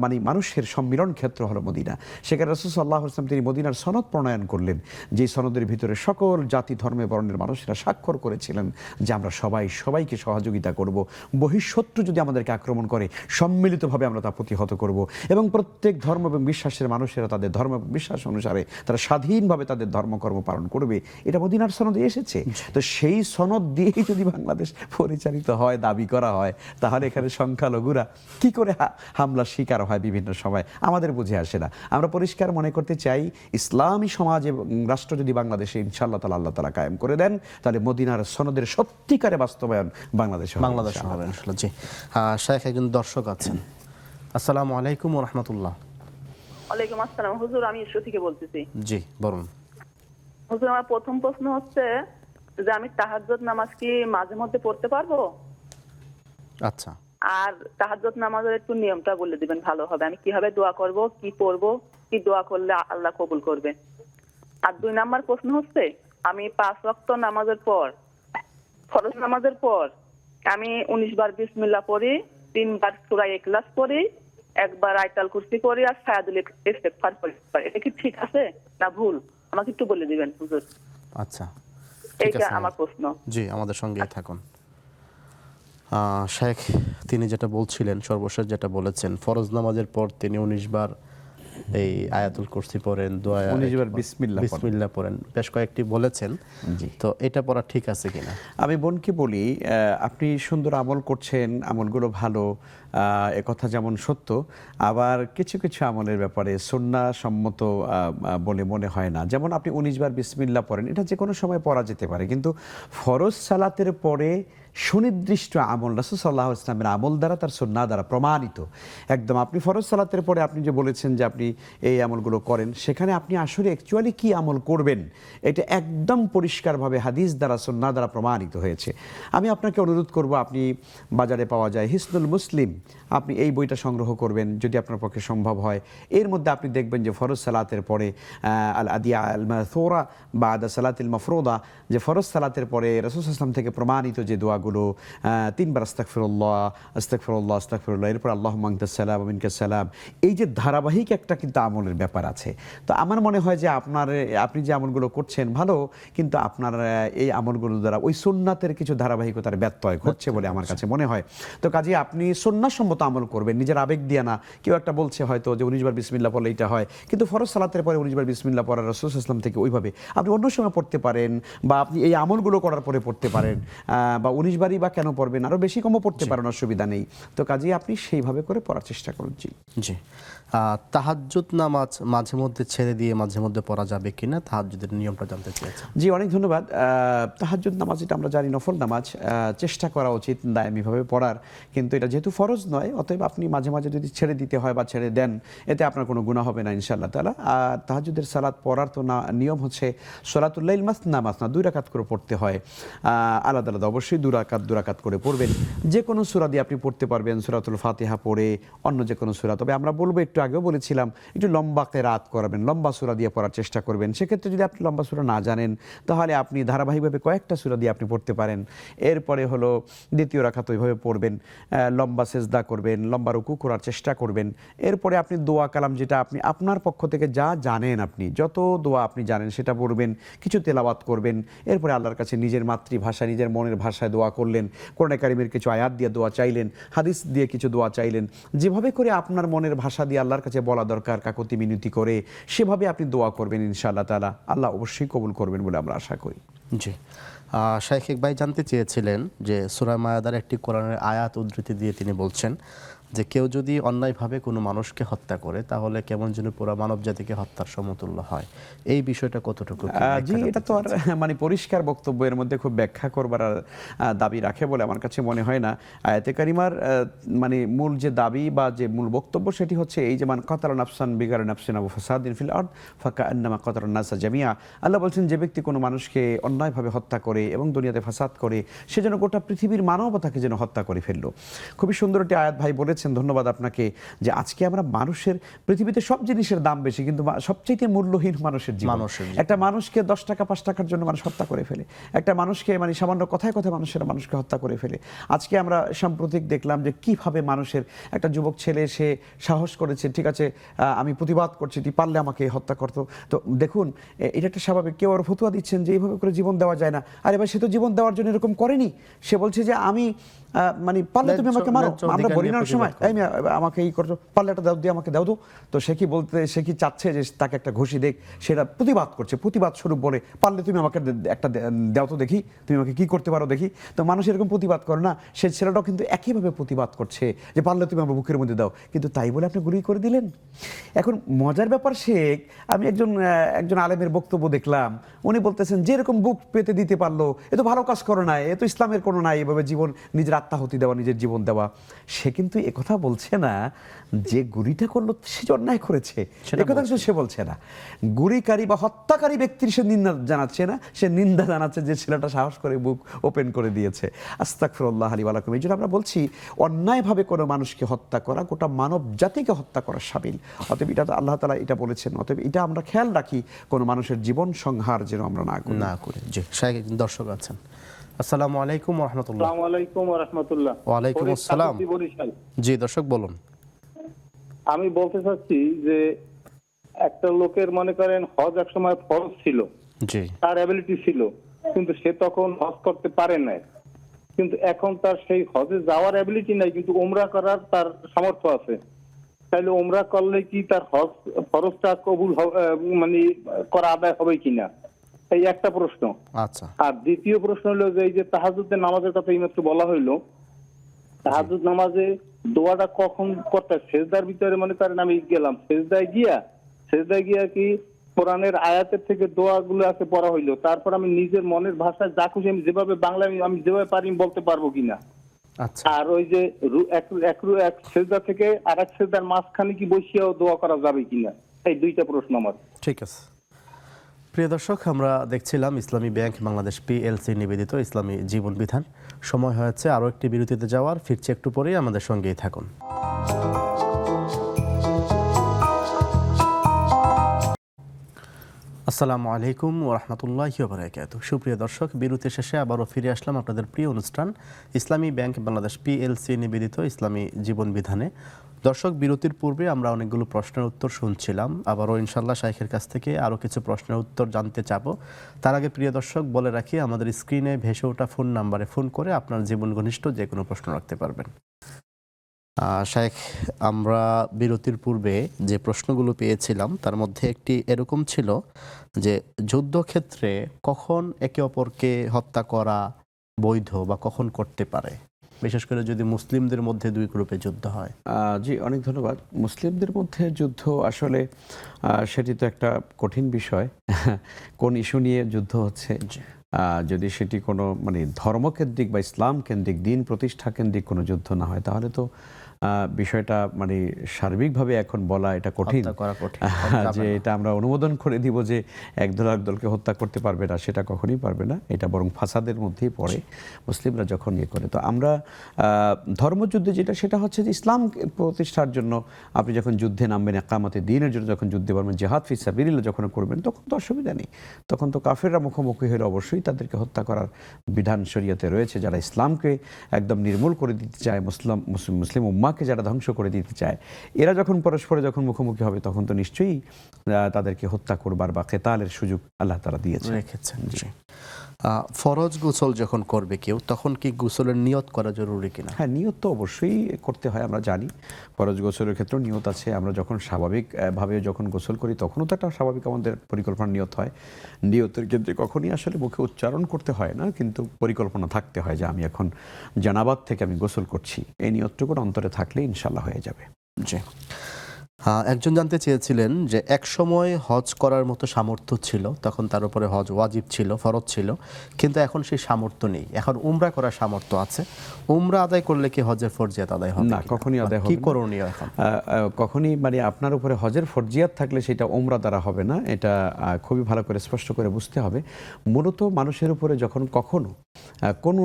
মানে মানুষের সম্মিলন ক্ষেত্র হলো মদিনা। সেখানে রাসূল সাল্লাল্লাহু আলাইহি ওয়াসাল্লাম তিনি মদিনার সনদ প্রণয়ন করলেন, যে সনদের ভিতরে সকল জাতি ধর্মে বর্ণের মানুষেরা স্বাক্ষর করেছিলেন যে আমরা সবাই সবাইকে সহযোগিতা করব। বহিঃশত্রু যদি আমাদেরকে আক্রমণ করে, সম্মিলিতভাবে আমরা তা প্রতিহত করব। এবং প্রত্যেক ধর্ম এবং বিশ্বাসের মানুষেরা তাদের ধর্ম এবং বিশ্বাস অনুসারে তারা স্বাধীনভাবে তাদের ধর্মকর্ম পালন করবে। এটা মদিনার সনদে এসেছে। তো সেই সনদ দিয়েই যদি বাংলাদেশ পরিচালিত হয়, দাবি করা হয়, তাহলে এখানে সংখ্যালঘুরা কি করে হামলার শিকার হয় বিভিন্ন সময় আমাদের বুঝে আসে না। আমরা পরিষ্কার মনে করতে চাই, ইসলামী সমাজ এবং রাষ্ট্র যদি বাংলাদেশে ইনশাআল্লাহ তাআলা আল্লাহ তাআলা কায়েম করে দেন, তাহলে মদিনার সনদের সত্যিকারে বাস্তবায়ন বাংলাদেশে হবে বাংলাদেশ ইনশাআল্লাহ। হবে ইনশাআল্লাহ। জি, শাইখ একজন দর্শক আছেন। আসসালামু আলাইকুম ওয়া রাহমাতুল্লাহ। ওয়ালাইকুম আসসালাম। হুজুর, আমি ঈশ্বর থেকে বলতেছি। জি বলুন। হুজুর, আমার প্রথম প্রশ্ন হচ্ছে যে আমি তাহাজ্জুদ নামাজ কি মাঝে মধ্যে পড়তে পারবো? আচ্ছা, আর তাহাজ্জুদ নামাজের একটু নিয়মটা বলে দিবেন, ভালো হবে। আমি কিভাবে দোয়া করব, কি পড়বো, কি দোয়া করলে আল্লাহ কবুল করবে? আর ২ নাম্বার প্রশ্ন হচ্ছে, আমি ৫ ওয়াক্ত নামাজের পর, ফরজ নামাজের পর আমি ১৯ বার বিসমিল্লাহ পড়ি, ৩ বার সূরা ইখলাস পড়ি, ১ বার আয়াতুল কুরসি পড়ি, আর সায়াদুল ইস্তিগফার পড়ি। এটা কি ঠিক আছে না ভুল? আমাকে একটু বলে দিবেন হুজুর। আচ্ছা, ঠিক এইটা আছে। আমার প্রশ্ন। জি, আমাদের সঙ্গেই থাকুন। শেখ তিনি যেটা বলছিলেন, সর্বশেষ যেটা বলেছেন, ফরজ নামাজের পর তিনি ১৯ বার এই আয়াতুল কুরসি পড়েন, দোয়া ১৯ বার বিসমিল্লাহ পড়েন। বিসমিল্লাহ পড়েন, বেশ কয়েকটি বলেছেন। জি। তো এটা পড়া ঠিক আছে কিনা? আমি বোনকে বলি, আপনি সুন্দর আমল করছেন, আমলগুলো ভালো, একথা যেমন সত্য, আবার কিছু কিছু আমলের ব্যাপারে সুন্নাহ সম্মত বলে মনে হয় না। যেমন আপনি ১৯ বার বিসমিল্লাহ পড়েন, এটা যে কোনো সময় পড়া যেতে পারে, কিন্তু ফরজ সালাতের পরে সুনির্দিষ্ট আমল রাসূল সাল্লাল্লাহু আলাইহি ওয়াসাল্লামের আমল দ্বারা, তার সুন্নাহ দ্বারা প্রমাণিত একদম। আপনি ফরজ সালাতের পরে আপনি যে বলেছেন যে আপনি এই আমলগুলো করেন, সেখানে আপনি আসলে অ্যাকচুয়ালি কি আমল করবেন এটা একদম পরিষ্কারভাবে হাদিস দ্বারা, সুন্নাহ দ্বারা প্রমাণিত হয়েছে। আমি আপনাকে অনুরোধ করব, আপনি বাজারে পাওয়া যায় হিসনুল মুসলিম, আপনি এই বইটা সংগ্রহ করবেন যদি আপনার পক্ষে সম্ভব হয়। এর মধ্যে আপনি দেখবেন যে ফরজ সালাতের পরে আল আদিয়া আল মাথুরা বাদা সালাতিল মাফরুদা, যে ফরজ সালাতের পরে রাসূল সাল্লাল্লাহু আলাইহি ওয়াসাল্লাম থেকে প্রমাণিত যে দোয়াগুলো, ৩ বার আস্তাগফিরুল্লাহ আস্তাগফিরুল্লাহ আস্তাগফিরুল্লাহ, এরপর আল্লাহুম্মা আনতাস সালাম ওয়া মিনকাস সালাম, এই যে ধারাবাহিক একটা কিন্তু আমলের ব্যাপার আছে। তো আমার মনে হয় যে আপনি যে আমলগুলো করছেন ভালো, কিন্তু আপনার এই আমলগুলো দ্বারা ওই সুন্নাতের কিছু ধারাবাহিকতার ব্যত্যয় ঘটছে বলে আমার কাছে মনে হয়। তো কাজে আপনি সুন্নাহসম্মত আমল করবেন, নিজের আবেগ দিয়ে না। কেউ একটা বলছে হয়তো যে ১৯ বার বিসমিল্লাহ পড়লে এটা হয়, কিন্তু ফরজ সালাতের পরে ১৯ বার বিসমিল্লাহ পড়া রাসূল সাল্লাল্লাহু আলাইহি ওয়াসাল্লাম থেকে ওইভাবে আপনি অন্য সময় পড়তে পারেন, বা আপনি এই আমলগুলো করার পরে পড়তে পারেন, বা ১৯ বারই বা কেন পড়বেন, আরও বেশি কমও পড়তে পারেন, অসুবিধা নেই। তো কাজেই আপনি সেইভাবে করে পড়ার চেষ্টা করুন। জি জি। তাহাজ্জুদ নামাজ মাঝে মধ্যে ছেড়ে দিয়ে মাঝে মধ্যে পড়া যাবে কিনা, তাহাজ্জুদের নিয়মটা জানতে চেয়েছেন। জি, অনেক ধন্যবাদ। তাহাজ্জুদ নামাজ এটা আমরা জানি নফল নামাজ, চেষ্টা করা উচিত দায়মিভাবে পড়ার, কিন্তু এটা যেহেতু ফরজ নয়, অতএব আপনি মাঝে মাঝে যদি ছেড়ে দিতে হয় বা ছেড়ে দেন, এতে আপনার কোনো গুনাহ হবে না ইনশাআল্লাহ তাআলা। আর তাহাজ্জুদের সালাত পড়ার তো নিয়ম হচ্ছে সলাতুল লাইল মাসনা মাসনা, 2 রাকাত করে পড়তে হয়, আলাদা আলাদা অবশ্যই 2 রাকাত করে পড়বেন। যে কোনো সূরা দিয়ে আপনি পড়তে পারবেন, সূরাতুল ফাতিহা পড়ে অন্য যে কোনো সূরা। তবে আমরা বলবো, একটু আগেও বলেছিলাম, একটু লম্বা কিরাত করবেন, লম্বা সূরা দিয়ে পড়ার চেষ্টা করবেন। সেক্ষেত্রে যদি আপনি লম্বা সূরা না জানেন, তাহলে আপনি ধারাবাহিকভাবে কয়েকটা সূরা দিয়ে আপনি পড়তে পারেন। এরপরে হলো দ্বিতীয় রাকাত ওইভাবে পড়বেন, লম্বা সেজদা করবেন, লম্বা রুকু করার চেষ্টা করবেন। এরপরে আপনি দোয়া কালাম, যেটা আপনি আপনার পক্ষ থেকে যা জানেন, আপনি যত দোয়া আপনি জানেন সেটা পড়বেন, কিছু তেলাওয়াত করবেন। এরপরে আল্লাহর কাছে নিজের মাতৃভাষা, নিজের মনের ভাষায় দোয়া করলেন, কোরআনে কারিমের কিছু আয়াত দিয়ে দোয়া চাইলেন, হাদিস দিয়ে কিছু দোয়া চাইলেন। যেভাবে করে আপনার মনের ভাষা দিয়ে আল্লাহর কাছে বলা দরকার, কাকুতি মিনতি করে, সেভাবে আপনি দোয়া করবেন ইনশাআল্লাহ তাআলা। আল্লাহ অবশ্যই কবুল করবেন বলে আমরা আশা করি। জি। শাইখ ভাই জানতে চেয়েছিলেন যে সূরা মায়াদার একটি কোরআনের আয়াত উদ্ধৃতি দিয়ে তিনি বলছেন, যে কেউ যদি অন্যায়ভাবে কোনো মানুষকে হত্যা করে তাহলে কেমন যেন পুরো মানব জাতিকে হত্যার সমতুল্য হয়, এই বিষয়টা কতটুকু কি ব্যাখ্যা জি, জানতে এটা তো আর মানে পরিষ্কার বক্তব্য, এর মধ্যে খুব ব্যাখ্যা করবার আর দাবি রাখে বলে আমার কাছে মনে হয় না। আয়াতে কারিমার মানে মূল যে দাবি বা যে মূল বক্তব্য সেটি হচ্ছে এই যে মান কাতালা নাফসান বিগার নাফসিন আবু ফাসাদিন ফিল আরদ ফাকান্নামা কাতালান নাসা জামিয়া। আল্লাহ বলছেন যে ব্যক্তি কোনো মানুষকে অন্যায়ভাবে হত্যা করে এবং দুনিয়াতে ফাসাদ করে সে যেন গোটা পৃথিবীর মানবতাকে যেন হত্যা করে ফেললো। খুবই সুন্দর একটি আয়াত ভাই বলেছেন, ধন্যবাদ আপনাকে। যে আজকে আমরা মানুষের, পৃথিবীতে সব জিনিসের দাম বেশি কিন্তু সবচেয়ে মূল্যহীন মানুষের জীবন। একটা মানুষকে 10 টাকা 5 টাকার জন্য মানুষ হত্যা করে ফেলে, একটা মানুষকে মানে সামান্য কথায় কথায় মানুষকে হত্যা করে ফেলে। আজকে আমরা সাম্প্রতিক দেখলাম যে কিভাবে মানুষের একটা যুবক ছেলে সে সাহস করেছে, ঠিক আছে আমি প্রতিবাদ করছি, তুই পারলে আমাকে হত্যা করতো। তো দেখুন এটা একটা স্বাভাবিক। কেউ আর ফতুয়া দিচ্ছেন যে এইভাবে করে জীবন দেওয়া যায় না। আরে ভাই, সে তো জীবন দেওয়ার জন্য এরকম করেনি। সে বলছে যে আমি মানে পারলে তুমি আমাকে মারো। আমরা বলি না সময় আমাকে এই করছো, পারলে একটা দাও দিয়ে আমাকে দাও তো। তো সে কি চাচ্ছে যে তাকে একটা ঘুষি দেখ, সেটা প্রতিবাদ করছে, প্রতিবাদ স্বরূপ বলে পারলে তুমি আমাকে একটা দাও তো দেখি, তুমি আমাকে কি করতে পারো দেখি। তো মানুষ এরকম প্রতিবাদ করে না, সে ছেলেটাও কিন্তু একইভাবে প্রতিবাদ করছে যে পারলে তুমি আমার বুকের মধ্যে দাও, কিন্তু তাই বলে আপনি গুলি করে দিলেন। এখন মজার ব্যাপার শেখ, আমি একজন আলেমের বক্তব্য দেখলাম, উনি বলতেছেন যে এরকম বুক পেতে দিতে পারলো এ তো ভালো কাজ করে নাই, এ তো ইসলামের কোনো নাই এভাবে জীবন নিজের আত্মাহুতি দেওয়া, নিজের জীবন দেওয়া। সে কিন্তু একথা বলছে না যে গুলিটা করলো সে অন্যায় করেছে, একথা সে বলছে না। গুলিকারী বা হত্যাকারী ব্যক্তির সে নিন্দা জানাচ্ছে না, সে নিন্দা জানাচ্ছে যে ছেলেটা সাহস করে বুক ওপেন করে দিয়েছে। আস্তাগফিরুল্লাহ লি ওয়া লাকুম। এই জন্য আমরা বলছি অন্যায়ভাবে কোনো মানুষকে হত্যা করা গোটা মানব জাতিকে হত্যা করার শামিল। অতএব এটা তো আল্লাহ তাআলা এটা বলেছেন, অতএব এটা আমরা খেয়াল রাখি কোনো মানুষের জীবন সংহার যেন আমরা না করি। জি, শাহেখ দর্শক আছেন। আসসালামু আলাইকুম ওয়া রাহমাতুল্লাহ। আসসালামু আলাইকুম ওয়া রাহমাতুল্লাহ। ওয়া আলাইকুম আসসালাম। জি দর্শক বলুন। আমি বলতে চাচ্ছি যে একটা লোকের মনে করেন হজ এক সময় ফরজ ছিল, জি, তার অ্যাবিলিটি ছিল, কিন্তু সে তখন হজ করতে পারে নাই। কিন্তু এখন তার সেই হজে যাওয়ার অ্যাবিলিটি নাই, কিন্তু উমরা করার তার সামর্থ্য আছে। তাহলে উমরা করলে কি তার হজ ফরজটা কবুল মানে করা আদায় হবে কিনা, এই একটা প্রশ্ন। আচ্ছা। আর দ্বিতীয় প্রশ্ন হলো যে এই যে তাহাজ্জুদের নামাজের কথা এইমাত্র বলা হইলো, তাহাজ্জুদ নামাজে দোয়াটা কখন করতে হয়? সেজদার ভিতরে মনে করেন আমি গেলাম, সেজদায় গিয়া কি কোরআনের আয়াতের থেকে দোয়াগুলো আছে পড়া হইলো, তারপর আমি নিজের মনের ভাষায় যা খুশি আমি যেভাবে বাংলায় আমি যেভাবে পারি বলতে পারবো কিনা। আচ্ছা। আর ওই যে এক সেজদা থেকে আর এক সেজদার মাঝখানে কি বসিয়াও দোয়া করা যাবে কিনা, এই দুইটা প্রশ্ন আমার। ঠিক আছে প্রিয় দর্শক, আমরা দেখছিলাম ইসলামী ব্যাংক বাংলাদেশ পিএলসি নিবেদিত ইসলামী জীবন বিধান। সময় হয়েছে আরও একটি বিরতিতে যাওয়ার, ফিরছে একটু পরেই, আমাদের সঙ্গেই থাকুন। আসসালামু আলাইকুম ওয়া রাহমাতুল্লাহি ওয়া বারাকাতুহু। সুপ্রিয় দর্শক, বিরতি শেষে আবারও ফিরে আসলাম আপনাদের প্রিয় অনুষ্ঠান ইসলামী ব্যাংক বাংলাদেশ পিএলসি নিবেদিত ইসলামী জীবন বিধানে। দর্শক, বিরতির পূর্বে আমরা অনেকগুলো প্রশ্নের উত্তর শুনছিলাম, আবারও ইনশাআল্লাহ শাইখের কাছ থেকে আরও কিছু প্রশ্নের উত্তর জানতে চাবো। তার আগে প্রিয় দর্শক বলে রাখি, আমাদের স্ক্রিনে ভেসে ওঠা ফোন নাম্বারে ফোন করে আপনার জীবন ঘনিষ্ঠ যে কোনো প্রশ্ন রাখতে পারবেন। শাইখ, আমরা বিরতির পূর্বে যে প্রশ্নগুলো পেয়েছিলাম তার মধ্যে একটি এরকম ছিল যে যুদ্ধক্ষেত্রে কখন একে অপরকে হত্যা করা বৈধ বা কখন করতে পারে, বিশেষ করে যদি মুসলিমদের মধ্যে দুই গ্রুপে যুদ্ধ হয়। জি, অনেক ধন্যবাদ। মুসলিমদের মধ্যে যুদ্ধ আসলে সেটি তো একটা কঠিন বিষয়, কোন ইস্যু নিয়ে যুদ্ধ হচ্ছে। যদি সেটি কোনো মানে ধর্মকেন্দ্রিক বা ইসলাম কেন্দ্রিক দিন প্রতিষ্ঠা কেন্দ্রিক কোনো যুদ্ধ না হয় তাহলে তো বিষয়টা মানে সার্বিকভাবে এখন বলা এটা কঠিন, যে এটা আমরা অনুমোদন করে দিব যে একদল আরেকদলকে হত্যা করতে পারবে না, সেটা কখনোই পারবে না। এটা বরং ফাসাদের মধ্যেই পড়ে মুসলিমরা যখন ইয়ে করে। তো আমরা ধর্মযুদ্ধে যেটা সেটা হচ্ছে যে ইসলাম প্রতিষ্ঠার জন্য আপনি যখন যুদ্ধে নামবেন, একামতে দ্বীনের জন্য যখন যুদ্ধে পারবেন, জিহাদ ফি সাবিলিল্লাহ যখন করবেন, তখন তো অসুবিধা নেই। তখন তো কাফেররা মুখোমুখি হলে অবশ্যই তাদেরকে হত্যা করার বিধান শরীয়তে রয়েছে। যারা ইসলামকে একদম নির্মূল করে দিতে চায়, মুসলিম উম্মাকে যারা ধ্বংস করে দিতে চায়, এরা যখন পরস্পরে যখন মুখোমুখি হবে তখন তো নিশ্চয়ই তাদেরকে হত্যা করবার বা কেতালের সুযোগ আল্লাহ তাআলা দিয়েছেন, রেখেছেন। জি, ফরজ গোসল যখন করবে কেউ তখন কি গোসলের নিয়ত করা জরুরি কিনা? হ্যাঁ, নিয়ত তো অবশ্যই করতে হয়, আমরা জানি ফরজ গোসলের ক্ষেত্রে নিয়ত আছে। আমরা যখন স্বাভাবিকভাবে যখন গোসল করি তখনও তো একটা স্বাভাবিক আমাদের পরিকল্পনা নিয়ত হয়। নিয়তের ক্ষেত্রে কখনই আসলে মুখে উচ্চারণ করতে হয় না, কিন্তু পরিকল্পনা থাকতে হয় যে আমি এখন জানাবাত থেকে আমি গোসল করছি, এই নিয়তটুকুর অন্তরে থাকলে ইনশাল্লাহ হয়ে যাবে। জি। একজন জানতে চেয়েছিলেন যে এক সময় হজ করার মতো সামর্থ্য ছিল, তখন তার উপরে হজ ওয়াজিব ছিল, ফরজ ছিল, কিন্তু এখন সেই সামর্থ্য নেই, এখন উমরা করার সামর্থ্য আছে। উমরা আদায় করলে কি হজের ফরজিয়াত আদায় হবে না, কিনা? কখনই আদায় কি হবে না। করণীয় এখন? কখনই মানে আপনার উপরে হজের ফরজিয়াত থাকলে সেটা ওমরা দ্বারা হবে না, এটা খুবই ভালো করে স্পষ্ট করে বুঝতে হবে। মূলত মানুষের উপরে যখন কখনো কোনো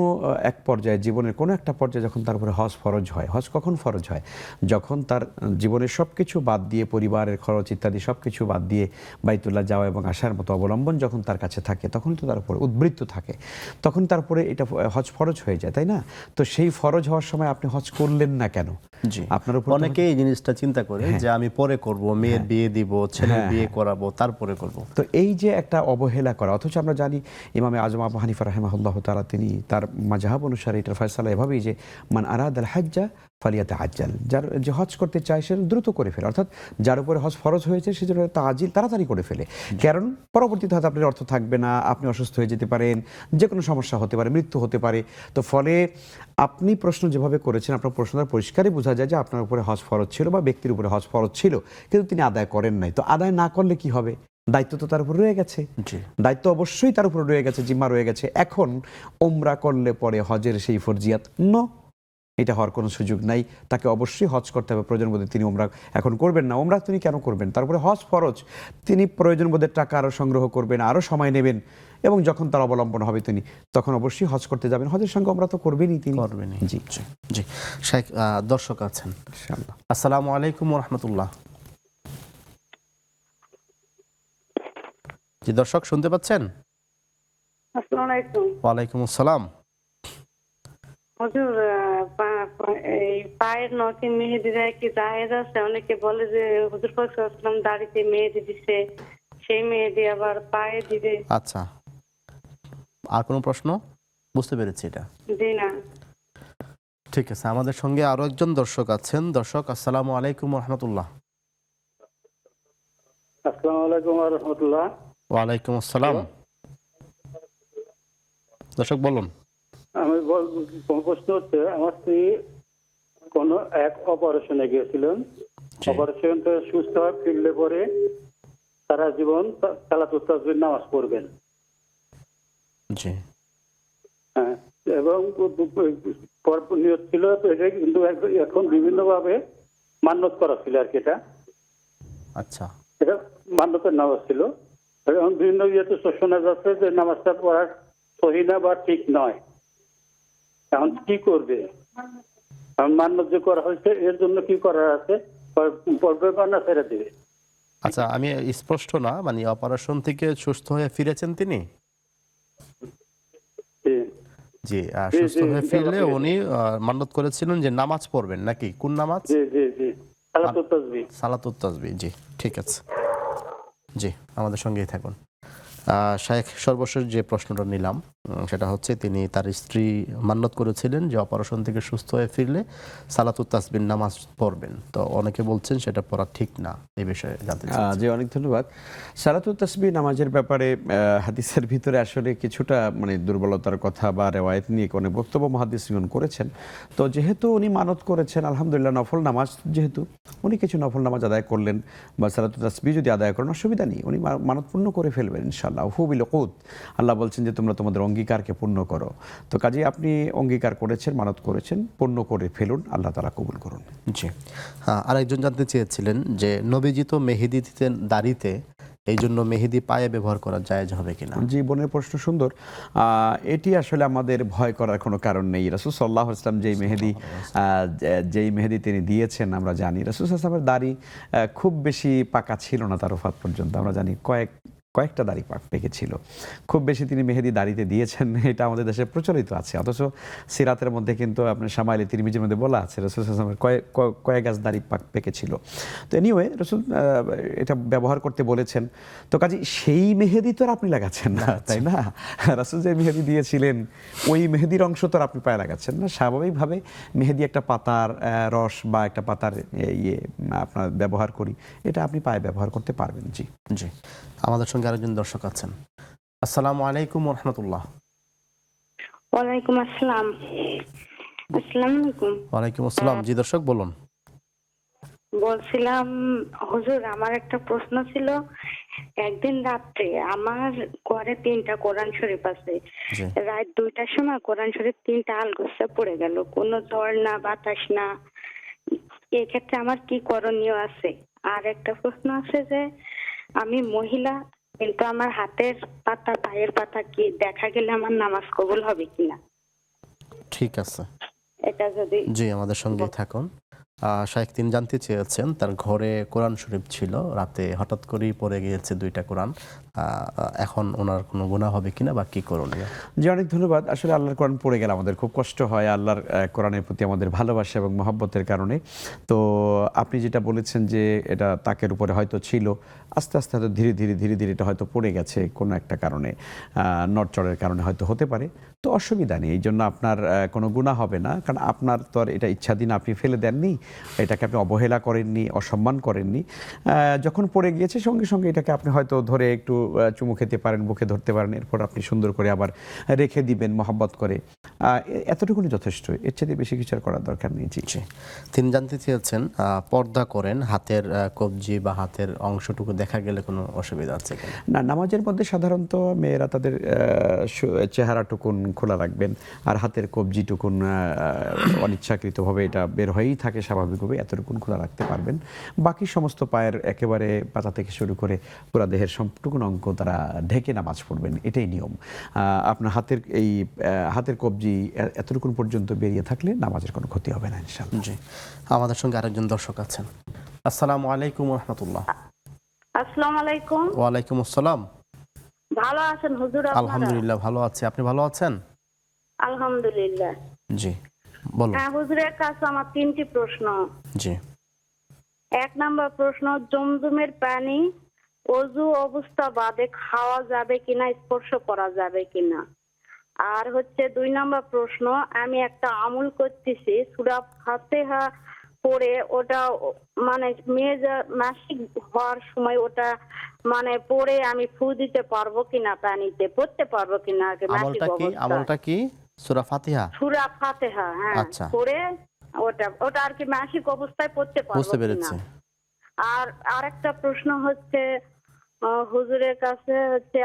এক পর্যায়ে, জীবনের কোনো একটা পর্যায়ে যখন তার উপরে হজ ফরজ হয়, হজ কখন ফরজ হয়? যখন তার জীবনের সব কিছু বাদ দিয়ে, পরিবারের খরচ ইত্যাদি সব কিছু বাদ দিয়ে বাইতুল্লাহ যাওয়া এবং আসার মতো অবলম্বন যখন তার কাছে থাকে, তখন তো তার উপরে উদ্বৃত্ত থাকে, তখন তারপরে এটা হজ ফরজ হয়ে যায়, তাই না? তো সেই ফরজ হওয়ার সময় আপনি হজ করলেন না কেন? জি, আপনার উপর অনেকে এই জিনিসটা চিন্তা করে যে আমি পরে করব, মেয়ের বিয়ে দিব, ছেলের বিয়ে করাবো, তারপরে করব। তো এই যে একটা অবহেলা করা, অথচ আমরা জানি ইমামে আজম আবু হানিফা রাহিমাহুল্লাহ তাআলা তিনি তার মাযহাব অনুসারে এটার ফয়সালা এভাবেই যে মান আরাদাল হাজ্জা ফালিয়াতা আজ্জাল, যার যে হজ করতে চায় সে দ্রুত করে ফেলে, অর্থাৎ যার উপরে হজ ফরজ হয়েছে সে যেন তাজিল তাড়াতাড়ি করে ফেলে, কারণ পরবর্তীতে হয়তো আপনার অর্থ থাকবে না, আপনি অসুস্থ হয়ে যেতে পারেন, যে কোনো সমস্যা হতে পারে, মৃত্যু হতে পারে। তো ফলে আপনি প্রশ্ন যেভাবে করেছেন, আপনার প্রশ্নটা পরিষ্কারই বোঝা যায় যে আপনার উপরে হজ ফরজ ছিল বা ব্যক্তির উপরে হজ ফরজ ছিল, কিন্তু তিনি আদায় করেন নাই। তো আদায় না করলে কি হবে? দায়িত্ব তো তার উপর রয়ে গেছে, দায়িত্ব অবশ্যই তার উপর রয়ে গেছে, জিম্মা রয়ে গেছে। এখন ওমরা করলে পরে হজের সেই ফরজিয়াত এটা হওয়ার কোনো সুযোগ নাই, তাকে অবশ্যই হজ করতে হবে। প্রয়োজন বোধে তিনি ওমরা এখন করবেন না, ওমরা তিনি কেন করবেন? তারপরে হজ ফরজ, তিনি প্রয়োজন বোধে টাকা আরও সংগ্রহ করবেন, আরও সময় নেবেন, এবং যখন তার অবলম্বন হবে তিনি তখন অবশ্যই হজ করতে যাবেন। হজের সঙ্গে ওমরা তো করবেনই, তিনি করবেনই। জি জি জি। শেখ, দর্শক আছেন। ইনশাআল্লাহ। আসসালামু আলাইকুম ওয়া রাহমাতুল্লাহ। জি দর্শক, শুনতে পাচ্ছেন? আসসালামু আলাইকুম। ওয়ালাইকুম আসসালাম। হুজুর, এই পায়ের নখে মেহেদি দেয় কি জায়েজ আছে? অনেকে বলে যে হুজুর পাক সাল্লাল্লাহু আলাইহি ওয়াসাল্লাম দাড়িতে মেহেদি দিছে, সেই মেহেদি আবার পায়ে দিবে। আচ্ছা, আর কোনো প্রশ্ন? বুঝতে পেরেছি এটা। জি না। ঠিক আছে, আমাদের সঙ্গে আরো একজন দর্শক আছেন। দর্শক, আসসালামু আলাইকুম ওয়া রাহমাতুল্লাহ। আসসালামু আলাইকুম ওয়া রাহমাতুল্লাহ। ওয়ালাইকুম আসসালাম। দর্শক বলুন। আমি প্রশ্ন হচ্ছে, আমার স্ত্রী কোন এক অপারেশনে গিয়েছিলেন, অপারেশনটা সুস্থ হয়ে ফিরলে পরে সারা জীবন সালাতুত তাসবিহ নামাজ পড়বেন। জি। হ্যাঁ, এবং নিয়ত ছিল এটা, কিন্তু এখন বিভিন্ন ভাবে মান্যত করা ছিল আর কি। আচ্ছা, এটা মান্যতের নামাজ ছিল, এবং বিভিন্ন ইয়েতে শোনা যাচ্ছে যে নামাজটা পড়ার সহি না বা ঠিক নয়। এখন কি করবে? মান্যত যে করা হয়েছে এর জন্য কি করার আছে? পড়বে বা না ছেড়ে দেবে? আচ্ছা, আমি স্পষ্ট না, মানে অপারেশন থেকে সুস্থ হয়ে ফিরেছেন তিনি? জি, সুস্থ হয়ে ফিরলে উনি মান্যত করেছিলেন যে নামাজ পড়বেন, নাকি কোন নামাজ? জি জি জি, সালাতুত তাসবিহ। সালাতুত তাসবিহ। জি, ঠিক আছে। জি, আমাদের সঙ্গেই থাকুন। শাইখ, সর্বশেষ যে প্রশ্নটা নিলাম সেটা হচ্ছে, তিনি তার স্ত্রী মান্যত করেছিলেন যে অপারেশন থেকে সুস্থ হয়ে ফিরলে সালাতুত তাসবিহ নামাজ পড়বেন, তো অনেকে বলছেন সেটা পড়া ঠিক না, এই বিষয়ে জানতে চাচ্ছি। জি, অনেক ধন্যবাদ। সালাতুত তাসবিহ নামাজের ব্যাপারে হাদিসের ভিতরে আসলে কিছুটা মানে দুর্বলতার কথা বা রেওয়ায়েত নিয়ে অনেক বক্তব্য মুহাদ্দিসগণ করেছেন। তো যেহেতু উনি মানত করেছেন, আলহামদুলিল্লাহ, নফল নামাজ যেহেতু উনি কিছু নফল নামাজ আদায় করলেন বা সালাতুত তাসবিহ যদি আদায় করেন অসুবিধা নেই, উনি মানত পূর্ণ করে ফেলবেন ইনশাআল্লাহ। উফু বিল উকুদ, আল্লাহ বলছেন যে তোমরা তোমাদের অঙ্গীকারকে পূর্ণ করো। তো কাজেই আপনি অঙ্গীকার করেছেন, মানত করেছেন, পূর্ণ করে ফেলুন, আল্লাহ তাআলা কবুল করুন। জি। আরেকজন জানতে চেয়েছিলেন যে নবীজি তো মেহেদি দিতেন দাড়িতে, এই জন্য মেহেদি পায়ে ব্যবহার করা জায়েজ হবে কিনা? জি, বোনের প্রশ্ন সুন্দর। এটি আসলে আমাদের ভয় করার কোনো কারণ নেই। রাসূল সাল্লাল্লাহু আলাইহি ওয়াসাল্লাম যেই মেহেদি তিনি দিয়েছেন আমরা জানি। রাসূল সাল্লাল্লাহু আলাইহি ওয়াসাল্লামের দাড়ি খুব বেশি পাকা ছিল না তার ওফাত পর্যন্ত, আমরা জানি কয়েকটা দাড়ি পাক পেকেছিল। খুব বেশি তিনি মেহেদি দাড়িতে দিয়েছেন, এটা আমাদের দেশে প্রচলিত আছে। অথচ সিরাতের মধ্যে কিন্তু আপনার শামাইলে তিরমিজির মধ্যে বলা আছে রাসূল সাল্লাল্লাহু আলাইহি ওয়াসাল্লামের কয়েক গাছ দাড়ি পাক পেকেছিল। তো এনিওয়ে রাসূল এটা ব্যবহার করতে বলেছেন। তো কাজে সেই মেহেদি তো আর আপনি লাগাচ্ছেন না, তাই না? রাসূল যে মেহেদি দিয়েছিলেন ওই মেহেদির অংশ তো আর আপনি পায়ে লাগাচ্ছেন না। স্বাভাবিকভাবে মেহেদি একটা পাতার রস বা একটা পাতার আপনার ব্যবহার করি, এটা আপনি পায়ে ব্যবহার করতে পারবেন। জি জি, আমাদের সঙ্গে আরেকজন দর্শক আছেন। আসসালামু আলাইকুম ওয়া রাহমাতুল্লাহ। ওয়ালাইকুম আসসালাম। আসসালামু আলাইকুম। ওয়ালাইকুম আসসালাম। জি দর্শক বলুন। বলছিলাম হুজুর, আমার একটা প্রশ্ন ছিল। একদিন রাত্রে আমার ঘরে 3টা কোরআন শরীফ আছে। জি। রাত 2টার সময় কোরআন শরীফ 3টা আলগোছা পড়ে গেল, কোনো ঝড় না বাতাস না। এই ক্ষেত্রে আমার কি করণীয় আছে? আর একটা প্রশ্ন আছে যে আমি মহিলা, কিন্তু আমার হাতের পাতা পায়ের পাতা কি দেখা গেলে আমার নামাজ কবুল হবে কিনা? ঠিক আছে। এটা যদি জি, আমাদের সঙ্গেই থাকুন। শাইখ তিনি জানতে চেয়েছেন তার ঘরে কোরআন শরীফ ছিল, রাতে হঠাৎ করেই পড়ে গিয়েছে 2টা কোরআন, এখন ওনার কোনো গুনাহ হবে কিনা বা কি করণীয়? জি, অনেক ধন্যবাদ। আসলে আল্লাহর কোরআন পড়ে গেলে আমাদের খুব কষ্ট হয়, আল্লাহর কোরআনের প্রতি আমাদের ভালোবাসা এবং মহব্বতের কারণে। তো আপনি যেটা বলেছেন যে এটা তাকের উপরে হয়তো ছিল, আস্তে আস্তে হয়তো ধীরে ধীরে এটা হয়তো পড়ে গেছে কোনো একটা কারণে, নড়চড়ের কারণে হয়তো হতে পারে। তো অসুবিধা নেই, এই জন্য আপনার কোনো গুনাহ হবে না, কারণ আপনার তো আর এটা ইচ্ছাধীন আপনি ফেলে দেননি, এটাকে আপনি অবহেলা করেননি, অসম্মান করেননি। যখন পড়ে গিয়েছে সঙ্গে সঙ্গে এটাকে আপনি হয়তো ধরে একটু চুমু খেতে পারেন, বুকে ধরতে পারেন, এরপর আপনি সুন্দর করে আবার রেখে দিবেন মহব্বত করে। এতটুকুনি যথেষ্ট, এর চেয়ে বেশি কিছু আর করার দরকার নেই। জি, তিনি জানতে চেয়েছেন পর্দা করেন, হাতের কবজি বা হাতের অংশটুকু দেখা গেলে কোনো অসুবিধা আছে কিনা? না, নামাজের মধ্যে সাধারণত মেয়েরা তাদের চেহারাটুকুন খোলা রাখবেন, আর হাতের কবজিটুকুন অনিচ্ছাকৃতভাবে এটা বের হয়েই থাকে স্বাভাবিকভাবে, এতটুকুন খোলা রাখতে পারবেন। বাকি সমস্ত পায়ের একেবারে পাতা থেকে শুরু করে পুরা দেহের সম্পূর্ণ অঙ্গ তারা ঢেকে নামাজ পড়বেন, এটাই নিয়ম। আপনার হাতের কবজি এতটুকুন পর্যন্ত বেরিয়ে থাকলে নামাজের কোনো ক্ষতি হবে না ইনশাআল্লাহ। জি, আমাদের সঙ্গে আরেকজন দর্শক আছেন। আসসালামু আলাইকুম ওয়া রাহমাতুল্লাহ। আসসালামু আলাইকুম। ওয়ালাইকুম আসসালাম। ভালো আছেন হুজুর আপনারা? আলহামদুলিল্লাহ ভালো আছি, আপনি ভালো আছেন? আলহামদুলিল্লাহ। জি বলুন। হ্যাঁ হুজুরের কাছে আমার 3টি প্রশ্ন। জি। 1 নাম্বার প্রশ্ন, জমজমের পানি ওযু অবস্থা বাদে খাওয়া যাবে কিনা, স্পর্শ করা যাবে কিনা? আর হচ্ছে 2 নাম্বার প্রশ্ন, আমি একটা আমল করতেছি, সূরা ফাতিহা পড়ে ওটা মানে মাসিক হওয়ার সময় ওটা মানে পড়ে আমি ফু দিতে পারবো কিনা, পানিতে পড়তে পারবো কিনা আগে মাসিক অবস্থায়? আমলটা কি? সূরা ফাতিহা? সূরা ফাতিহা, হ্যাঁ, আচ্ছা। পড়ে ওটা আর কি মাসিক অবস্থায় পড়তে পারবো বুঝতে কিনা? পেরেছি। আর আরেকটা প্রশ্ন হচ্ছে হুজুরের কাছে হচ্ছে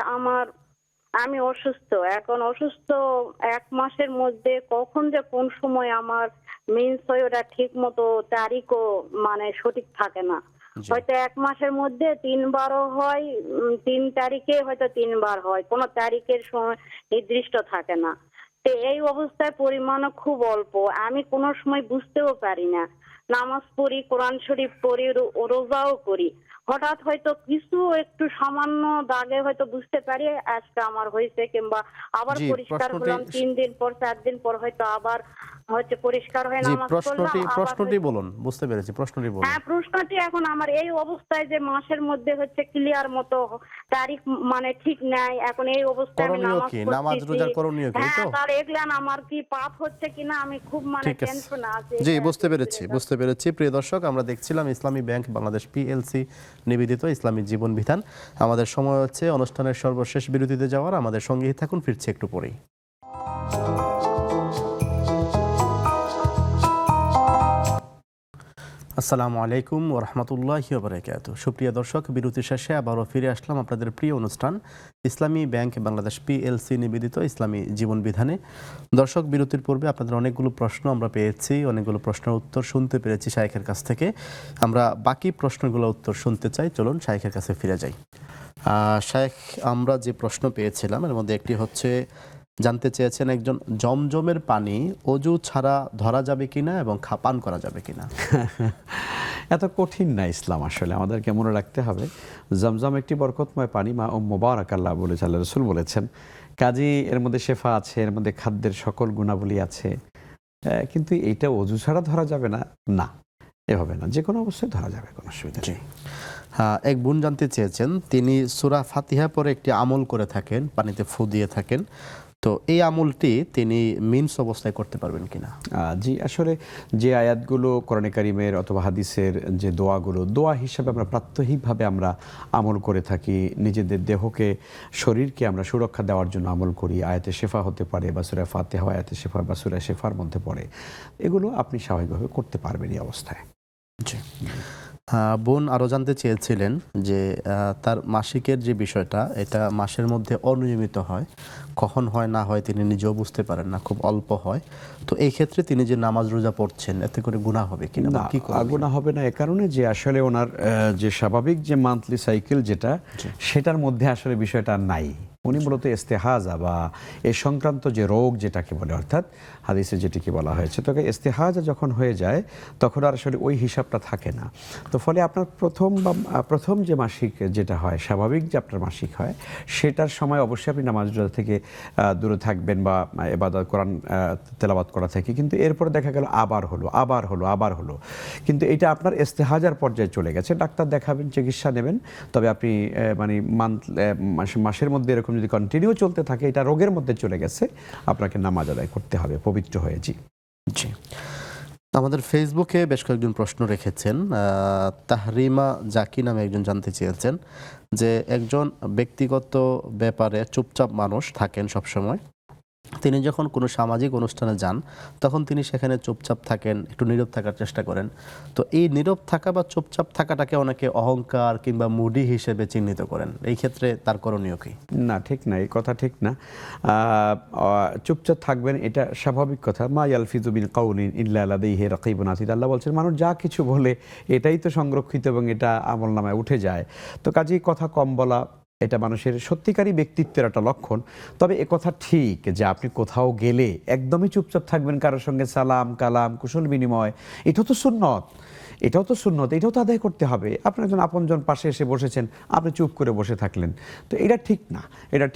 আমি অসুস্থ, এখন অসুস্থ 1 মাসের মধ্যে কখন যে কোন সময় আমার মেন্স হয় ওটা ঠিক মতো তারিখও মানে সঠিক থাকে না। হয়তো 1 মাসের মধ্যে 3 বারও হয়, 3 তারিখে হয়তো 3 বার হয়, কোনো তারিখের সময় নির্দিষ্ট থাকে না। তো এই অবস্থায় পরিমাণও খুব অল্প, আমি কোনো সময় বুঝতেও পারি না। নামাজ পড়ি, কোরআন শরীফ পড়ি, রোজাও করি, হঠাৎ হয়তো কিছু একটু সামান্য দাগে হয়তো বুঝতে পারি আজকে আমার হয়েছে, কিংবা আবার জি, পরিষ্কার হলাম 3 দিন পর 4 দিন পর হয়তো আবার হচ্ছে পরিষ্কার হয়ে জি, নামাজ পড়লাম। প্রশ্নটি বলুন। বুঝতে পেরেছি, প্রশ্নটি বলুন। হ্যাঁ, প্রশ্নটি এখন আমার এই অবস্থায় যে মাসের মধ্যে হচ্ছে ক্লিয়ার মতো তারিখ মানে ঠিক নাই, এখন এই অবস্থায় আমি করণীয় নামাজ কি? পড়তেছি। নামাজ রোজার করণীয় কি? হ্যাঁ, তো তার এগুলান আমার কি পাপ হচ্ছে কিনা আমি খুব মানে ঠিক আছে। টেনশন আছে। জি, বুঝতে পেরেছি। প্রিয় দর্শক, আমরা দেখছিলাম ইসলামী ব্যাংক বাংলাদেশ পিএলসি নিবেদিত ইসলামী জীবন বিধান। আমাদের সময় হচ্ছে অনুষ্ঠানের সর্বশেষ বিরতিতে যাওয়ার। আমাদের সঙ্গেই থাকুন, ফিরছে একটু পরেই। আসসালামু আলাইকুম ওয়া রাহমাতুল্লাহি ওয়া বারাকাতুহু। সুপ্রিয় দর্শক, বিরতি শেষে আবারও ফিরে আসলাম আপনাদের প্রিয় অনুষ্ঠান ইসলামী ব্যাংক বাংলাদেশ পিএলসি নিবেদিত ইসলামী জীবন বিধানে। দর্শক, বিরতির পূর্বে আপনাদের অনেকগুলো প্রশ্ন আমরা পেয়েছি, অনেকগুলো প্রশ্নের উত্তর শুনতে পেরেছি শাইখের কাছ থেকে। আমরা বাকি প্রশ্নগুলো উত্তর শুনতে চাই, চলুন শাইখের কাছে ফিরে যাই। শাইখ, আমরা যে প্রশ্ন পেয়েছিলাম এর মধ্যে একটি হচ্ছে জানতে চেয়েছেন একজন জমজমের পানি অজু ছাড়া ধরা যাবে কিনা এবং পান করা যাবে কিনা? এত কঠিন না ইসলাম, আসলে আমাদেরকে মনে রাখতে হবে জমজম একটি বরকতময় পানি, মা মোবারক আল্লাহ বলেছেন, আল্লাহ রসুল বলেছেন। কাজেই এর মধ্যে শেফা আছে, এর মধ্যে খাদ্যের সকল গুণাবলী আছে, কিন্তু এইটা অজু ছাড়া ধরা যাবে না, না এভাবে না, যে কোনো অবস্থায় ধরা যাবে, কোনো অসুবিধা নেই। এক বোন জানতে চেয়েছেন, তিনি সূরা ফাতিহা পরে একটি আমল করে থাকেন, পানিতে ফু দিয়ে থাকেন, তো এই আমলটি তিনি মিন্স অবস্থায় করতে পারবেন কিনা? জি, আসলে যে আয়াতগুলো কোরআনে কারিমের অথবা হাদিসের যে দোয়াগুলো, দোয়া হিসাবে আমরা প্রাত্যহিকভাবে আমরা আমল করে থাকি, নিজেদের দেহকে, শরীরকে আমরা সুরক্ষা দেওয়ার জন্য আমল করি। আয়াতে শেফা হতে পারে, বা সূরা ফাতিহা আয়াতে শেফা বা সূরা শেফার মধ্যে পড়ে, এগুলো আপনি স্বাভাবিকভাবে করতে পারবেন এই অবস্থায়। জি। বোন আরও জানতে চেয়েছিলেন যে তার মাসিকের যে বিষয়টা, এটা মাসের মধ্যে অনিয়মিত হয়, কখন হয় না হয় তিনি নিজেও বুঝতে পারেন না, খুব অল্প হয়, তো এই ক্ষেত্রে তিনি যে নামাজ রোজা পড়ছেন এতে করে গুনাহ হবে কিনা? না, গুনাহ হবে না এ কারণে যে আসলে ওনার যে স্বাভাবিক যে মান্থলি সাইকেল যেটা, সেটার মধ্যে আসলে বিষয়টা নাই। উনি মূলত ইস্তেহাজা বা এ সংক্রান্ত যে রোগ যেটাকে বলে, অর্থাৎ হাদিসে যেটিকে বলা হয়েছে, তবে ইস্তেহাজা যখন হয়ে যায় তখন আর আসলে ওই হিসাবটা থাকে না। তো ফলে আপনার প্রথম যে মাসিক যেটা হয়, স্বাভাবিক যে আপনার মাসিক হয়, সেটার সময় অবশ্যই আপনি নামাজ রোজা থেকে দূরে থাকবেন বা ইবাদত কোরআন তেলাওয়াত করা থেকে, কিন্তু এরপরে দেখা গেল আবার হলো, কিন্তু এটা আপনার ইস্তেহাজার পর্যায়ে চলে গেছে, ডাক্তার দেখাবেন, চিকিৎসা নেবেন, তবে আপনি মানে মাসের মধ্যে এরকম যদি কন্টিনিউ চলতে থাকে, এটা রোগের মধ্যে চলে গেছে, আপনাকে নামাজ আদায় করতে হবে পবিত্র হয়ে। জি। আমাদের ফেসবুকে বেশ কয়েকজন প্রশ্ন রেখেছেন। তাহরিমা জাকি নামে একজন জানতে চেয়েছেন যে একজন ব্যক্তিগত ব্যাপারে চুপচাপ মানুষ থাকেন সবসময়, তিনি যখন কোনো সামাজিক অনুষ্ঠানে যান তখন তিনি সেখানে চুপচাপ থাকেন, একটু নীরব থাকার চেষ্টা করেন, তো এই নীরব থাকা বা চুপচাপ থাকাটাকে অনেকে অহংকার কিংবা মুডি হিসেবে চিহ্নিত করেন, এই ক্ষেত্রে তার করণীয় কি? না, ঠিক না, এই কথা ঠিক না। চুপচাপ থাকবেন এটা স্বাভাবিক কথা। মা ইয়ালফিযু মিন কাউলিন ইল্লা লাদাইহি রাকিবুন আতীদ, আল্লাহ বলছেন মানুষ যা কিছু বলে এটাই তো সংরক্ষিত এবং এটা আমলনামায় উঠে যায়। তো কাজেই কথা কম বলা এটা মানুষের সত্যিকারই ব্যক্তিত্বের একটা লক্ষণ। তবে কথা ঠিক যে আপনি কোথাও গেলে একদমই চুপচাপ থাকবেন, কারোর সঙ্গে সালাম কালাম কুশল বিনিময়, এটাও তো সুন্নত, এটাও তো আদায় করতে হবে। আপনার একজন আপনজন পাশে এসে বসেছেন, আপনি চুপ করে বসে থাকলেন, তো এটা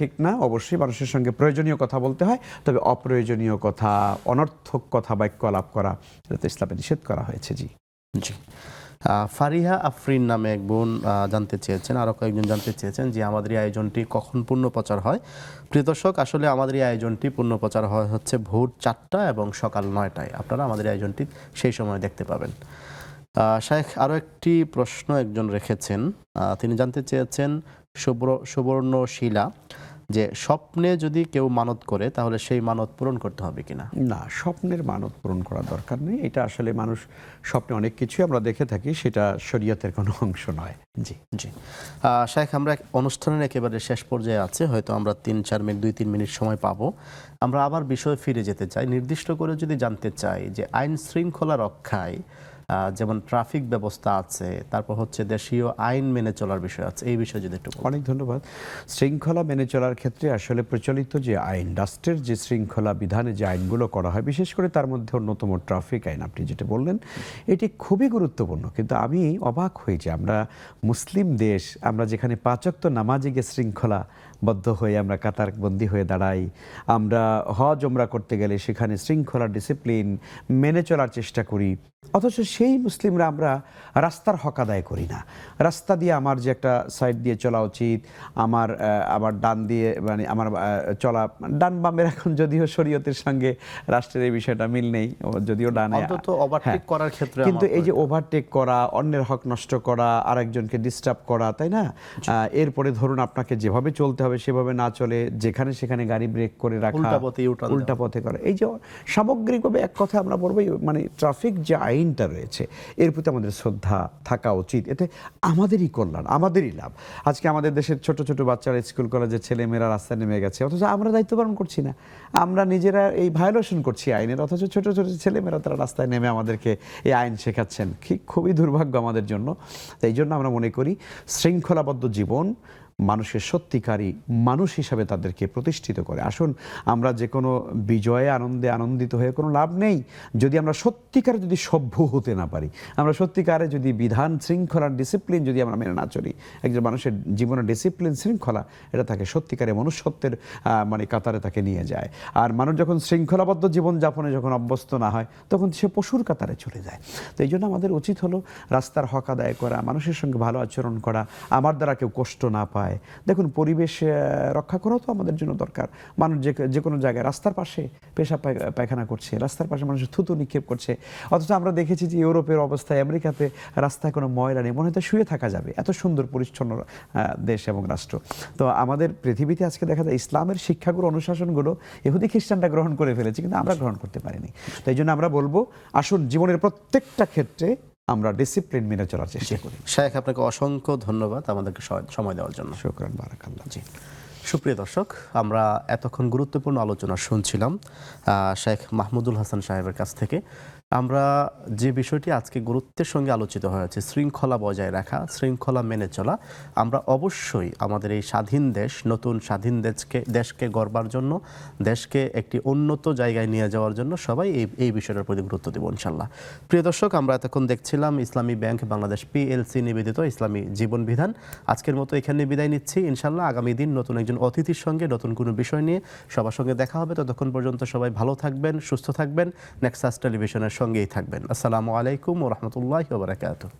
ঠিক না। অবশ্যই মানুষের সঙ্গে প্রয়োজনীয় কথা বলতে হয়, তবে অপ্রয়োজনীয় কথা, অনর্থক কথা বাক্য আলাপ করা, এটা তো ইসলামে নিষেধ করা হয়েছে। জি। ফারিহা আফরিন নামে এক বোন জানতে চেয়েছেন, আরও কয়েকজন জানতে চেয়েছেন যে আমাদের এই আয়োজনটি কখন পূর্ণ প্রচার হয়? প্রিয় দর্শক, আসলে আমাদের এই আয়োজনটি পূর্ণ প্রচার হয় হচ্ছে ভোর 4টা এবং সকাল 9টায়, আপনারা আমাদের আয়োজনটি সেই সময় দেখতে পাবেন। শায়েখ আরও একটি প্রশ্ন একজন রেখেছেন, তিনি জানতে চেয়েছেন সুবর্ণশীলা, যে স্বপ্নে যদি কেউ মানত করে তাহলে সেই মানত পূরণ করতে হবে কিনা? না, স্বপ্নের মানত পূরণ করার দরকার নেই। এটা আসলে মানুষ স্বপ্নে অনেক কিছুই আমরা দেখে থাকি, সেটা শরীয়তের কোনো অংশ নয়। জি। শায়েখ, আমরা অনুষ্ঠানের একেবারে শেষ পর্যায়ে আছে, হয়তো আমরা 2-3 মিনিট সময় পাবো। আমরা আবার বিষয়ে ফিরে যেতে চাই, নির্দিষ্ট করে যদি জানতে চাই যে আইন শৃঙ্খলা রক্ষায় যেমন ট্রাফিক ব্যবস্থা আছে, তারপর হচ্ছে দেশীয় আইন মেনে চলার বিষয় আছে, এই বিষয়ে যদি একটু। অনেক ধন্যবাদ। শৃঙ্খলা মেনে চলার ক্ষেত্রে আসলে প্রচলিত যে আইন, রাষ্ট্রের যে শৃঙ্খলা বিধানে যে আইনগুলো করা হয়, বিশেষ করে তার মধ্যে অন্যতম ট্রাফিক আইন, আপনি যেটা বললেন, এটি খুবই গুরুত্বপূর্ণ। কিন্তু আমি অবাক হই যে আমরা মুসলিম দেশ, আমরা যেখানে 5 ওয়াক্ত নামাজে গিয়ে শৃঙ্খলাবদ্ধ হয়ে আমরা কাতারবন্দি হয়ে দাঁড়াই, আমরা হজ ওমরা করতে গেলে সেখানে শৃঙ্খলা ডিসিপ্লিন মেনে চলার চেষ্টা করি, অথচ সেই মুসলিমরা আমরা রাস্তার হক আদায় করি না। রাস্তা দিয়ে আমার যে একটা সাইড দিয়ে চলা উচিত, আমার ডান দিয়ে, মানে আমার চলা ডান বামের, এখন যদিও শরীয়তের সঙ্গে রাষ্ট্রের এই বিষয়টা মিল নেই, যদিও ডানে, অন্তত ওভারটেক করার ক্ষেত্রে, কিন্তু এই যে ওভারটেক করা, অন্যের হক নষ্ট করা, আরেকজনকে ডিস্টার্ব করা, তাই না? এরপরে ধরুন আপনাকে যেভাবে চলতে হবে সেভাবে না চলে যেখানে সেখানে গাড়ি ব্রেক করে রাখা, উল্টা পথে করা, এই যে সামগ্রিকভাবে এক কথা আমরা বলবো, মানে ট্রাফিক যে আইনটা রয়েছে এর প্রতি আমাদের শ্রদ্ধা থাকা উচিত। এতে আমাদেরই কল্যাণ, আমাদেরই লাভ। আজকে আমাদের দেশের ছোট ছোট বাচ্চারা, স্কুল কলেজের ছেলেমেয়েরা রাস্তায় নেমে গেছে, অথচ আমরা দায়িত্ব পালন করছি না, আমরা নিজেরা এই ভায়োলেশন করছি আইনের, অথচ ছোট ছোট ছেলেমেয়েরা তারা রাস্তায় নেমে আমাদেরকে এই আইন শেখাচ্ছেন। খুবই দুর্ভাগ্য আমাদের জন্য। তাই জন্য আমরা মনে করি শৃঙ্খলাবদ্ধ জীবন মানুষের সত্যিকারী মানুষ হিসাবে তাদেরকে প্রতিষ্ঠিত করে। আসুন, আমরা যে কোনো বিজয়ে আনন্দে আনন্দিত হয়ে কোনো লাভ নেই যদি আমরা সত্যিকারে যদি সভ্য হতে না পারি, আমরা সত্যিকারে যদি বিধান শৃঙ্খলার ডিসিপ্লিন যদি আমরা মেনে না চলি। একজন মানুষের জীবনে ডিসিপ্লিন শৃঙ্খলা এটা তাকে সত্যিকারে মনুষ্যত্বের মানে কাতারে তাকে নিয়ে যায়। আর মানুষ যখন শৃঙ্খলাবদ্ধ জীবনযাপনে যখন অভ্যস্ত না হয় তখন সে পশুর কাতারে চলে যায়। তো এই জন্য আমাদের উচিত হলো রাস্তার হক আদায় করা, মানুষের সঙ্গে ভালো আচরণ করা, আমার দ্বারা কেউ কষ্ট না পায়। দেখুন, পরিবেশ রক্ষা করাও তো আমাদের জন্য দরকার। মানুষ যে কোনো জায়গায় রাস্তার পাশে পেশাব পায়খানা করছে, রাস্তার পাশে মানুষ থুতু নিক্ষেপ করছে, অথচ আমরা দেখেছি যে ইউরোপের অবস্থায়, আমেরিকাতে রাস্তায় কোনো ময়লা নেই, মনে হয় শুয়ে থাকা যাবে, এত সুন্দর পরিচ্ছন্ন দেশ এবং রাষ্ট্র। তো আমাদের পৃথিবীতে আজকে দেখা যায় ইসলামের শিক্ষাগুলো, অনুশাসনগুলো ইহুদি খ্রিস্টানরা গ্রহণ করে ফেলেছে, কিন্তু আমরা গ্রহণ করতে পারিনি। তাই জন্য আমরা বলবো, আসুন জীবনের প্রত্যেকটা ক্ষেত্রে আমরা ডিসিপ্লিন মেনে চলার চেষ্টা করি। শায়েখ, আপনাকে অসংখ্য ধন্যবাদ আমাদেরকে সময় দেওয়ার জন্য। শুকরান, বারাকাল্লাহ। জি, সুপ্রিয় দর্শক, আমরা এতক্ষণ গুরুত্বপূর্ণ আলোচনা শুনছিলাম শেখ মাহমুদুল হাসান সাহেবের কাছ থেকে। আমরা যে বিষয়টি আজকে গুরুত্বের সঙ্গে আলোচিত হয়েছে, শৃঙ্খলা বজায় রাখা, শৃঙ্খলা মেনে চলা, আমরা অবশ্যই আমাদের এই স্বাধীন দেশ, নতুন স্বাধীন দেশকে গড়বার জন্য, দেশকে একটি উন্নত জায়গায় নিয়ে যাওয়ার জন্য সবাই এই বিষয়টার প্রতি গুরুত্ব দেব ইনশাল্লাহ। প্রিয় দর্শক, আমরা এতক্ষণ দেখছিলাম ইসলামী ব্যাংক বাংলাদেশ পিএলসি নিবেদিত ইসলামী জীবন বিধান। আজকের মতো এখানে বিদায় নিচ্ছি। ইনশাল্লাহ আগামী দিন নতুন একজন অতিথির সঙ্গে নতুন কোনো বিষয় নিয়ে সবার সঙ্গে দেখা হবে। ততক্ষণ পর্যন্ত সবাই ভালো থাকবেন, সুস্থ থাকবেন, নেক্সাস টেলিভিশনের সঙ্গেই থাকবেন। আসসালামু আলাইকুম ওয়া রাহমাতুল্লাহি ওয়া বারাকাতুহু।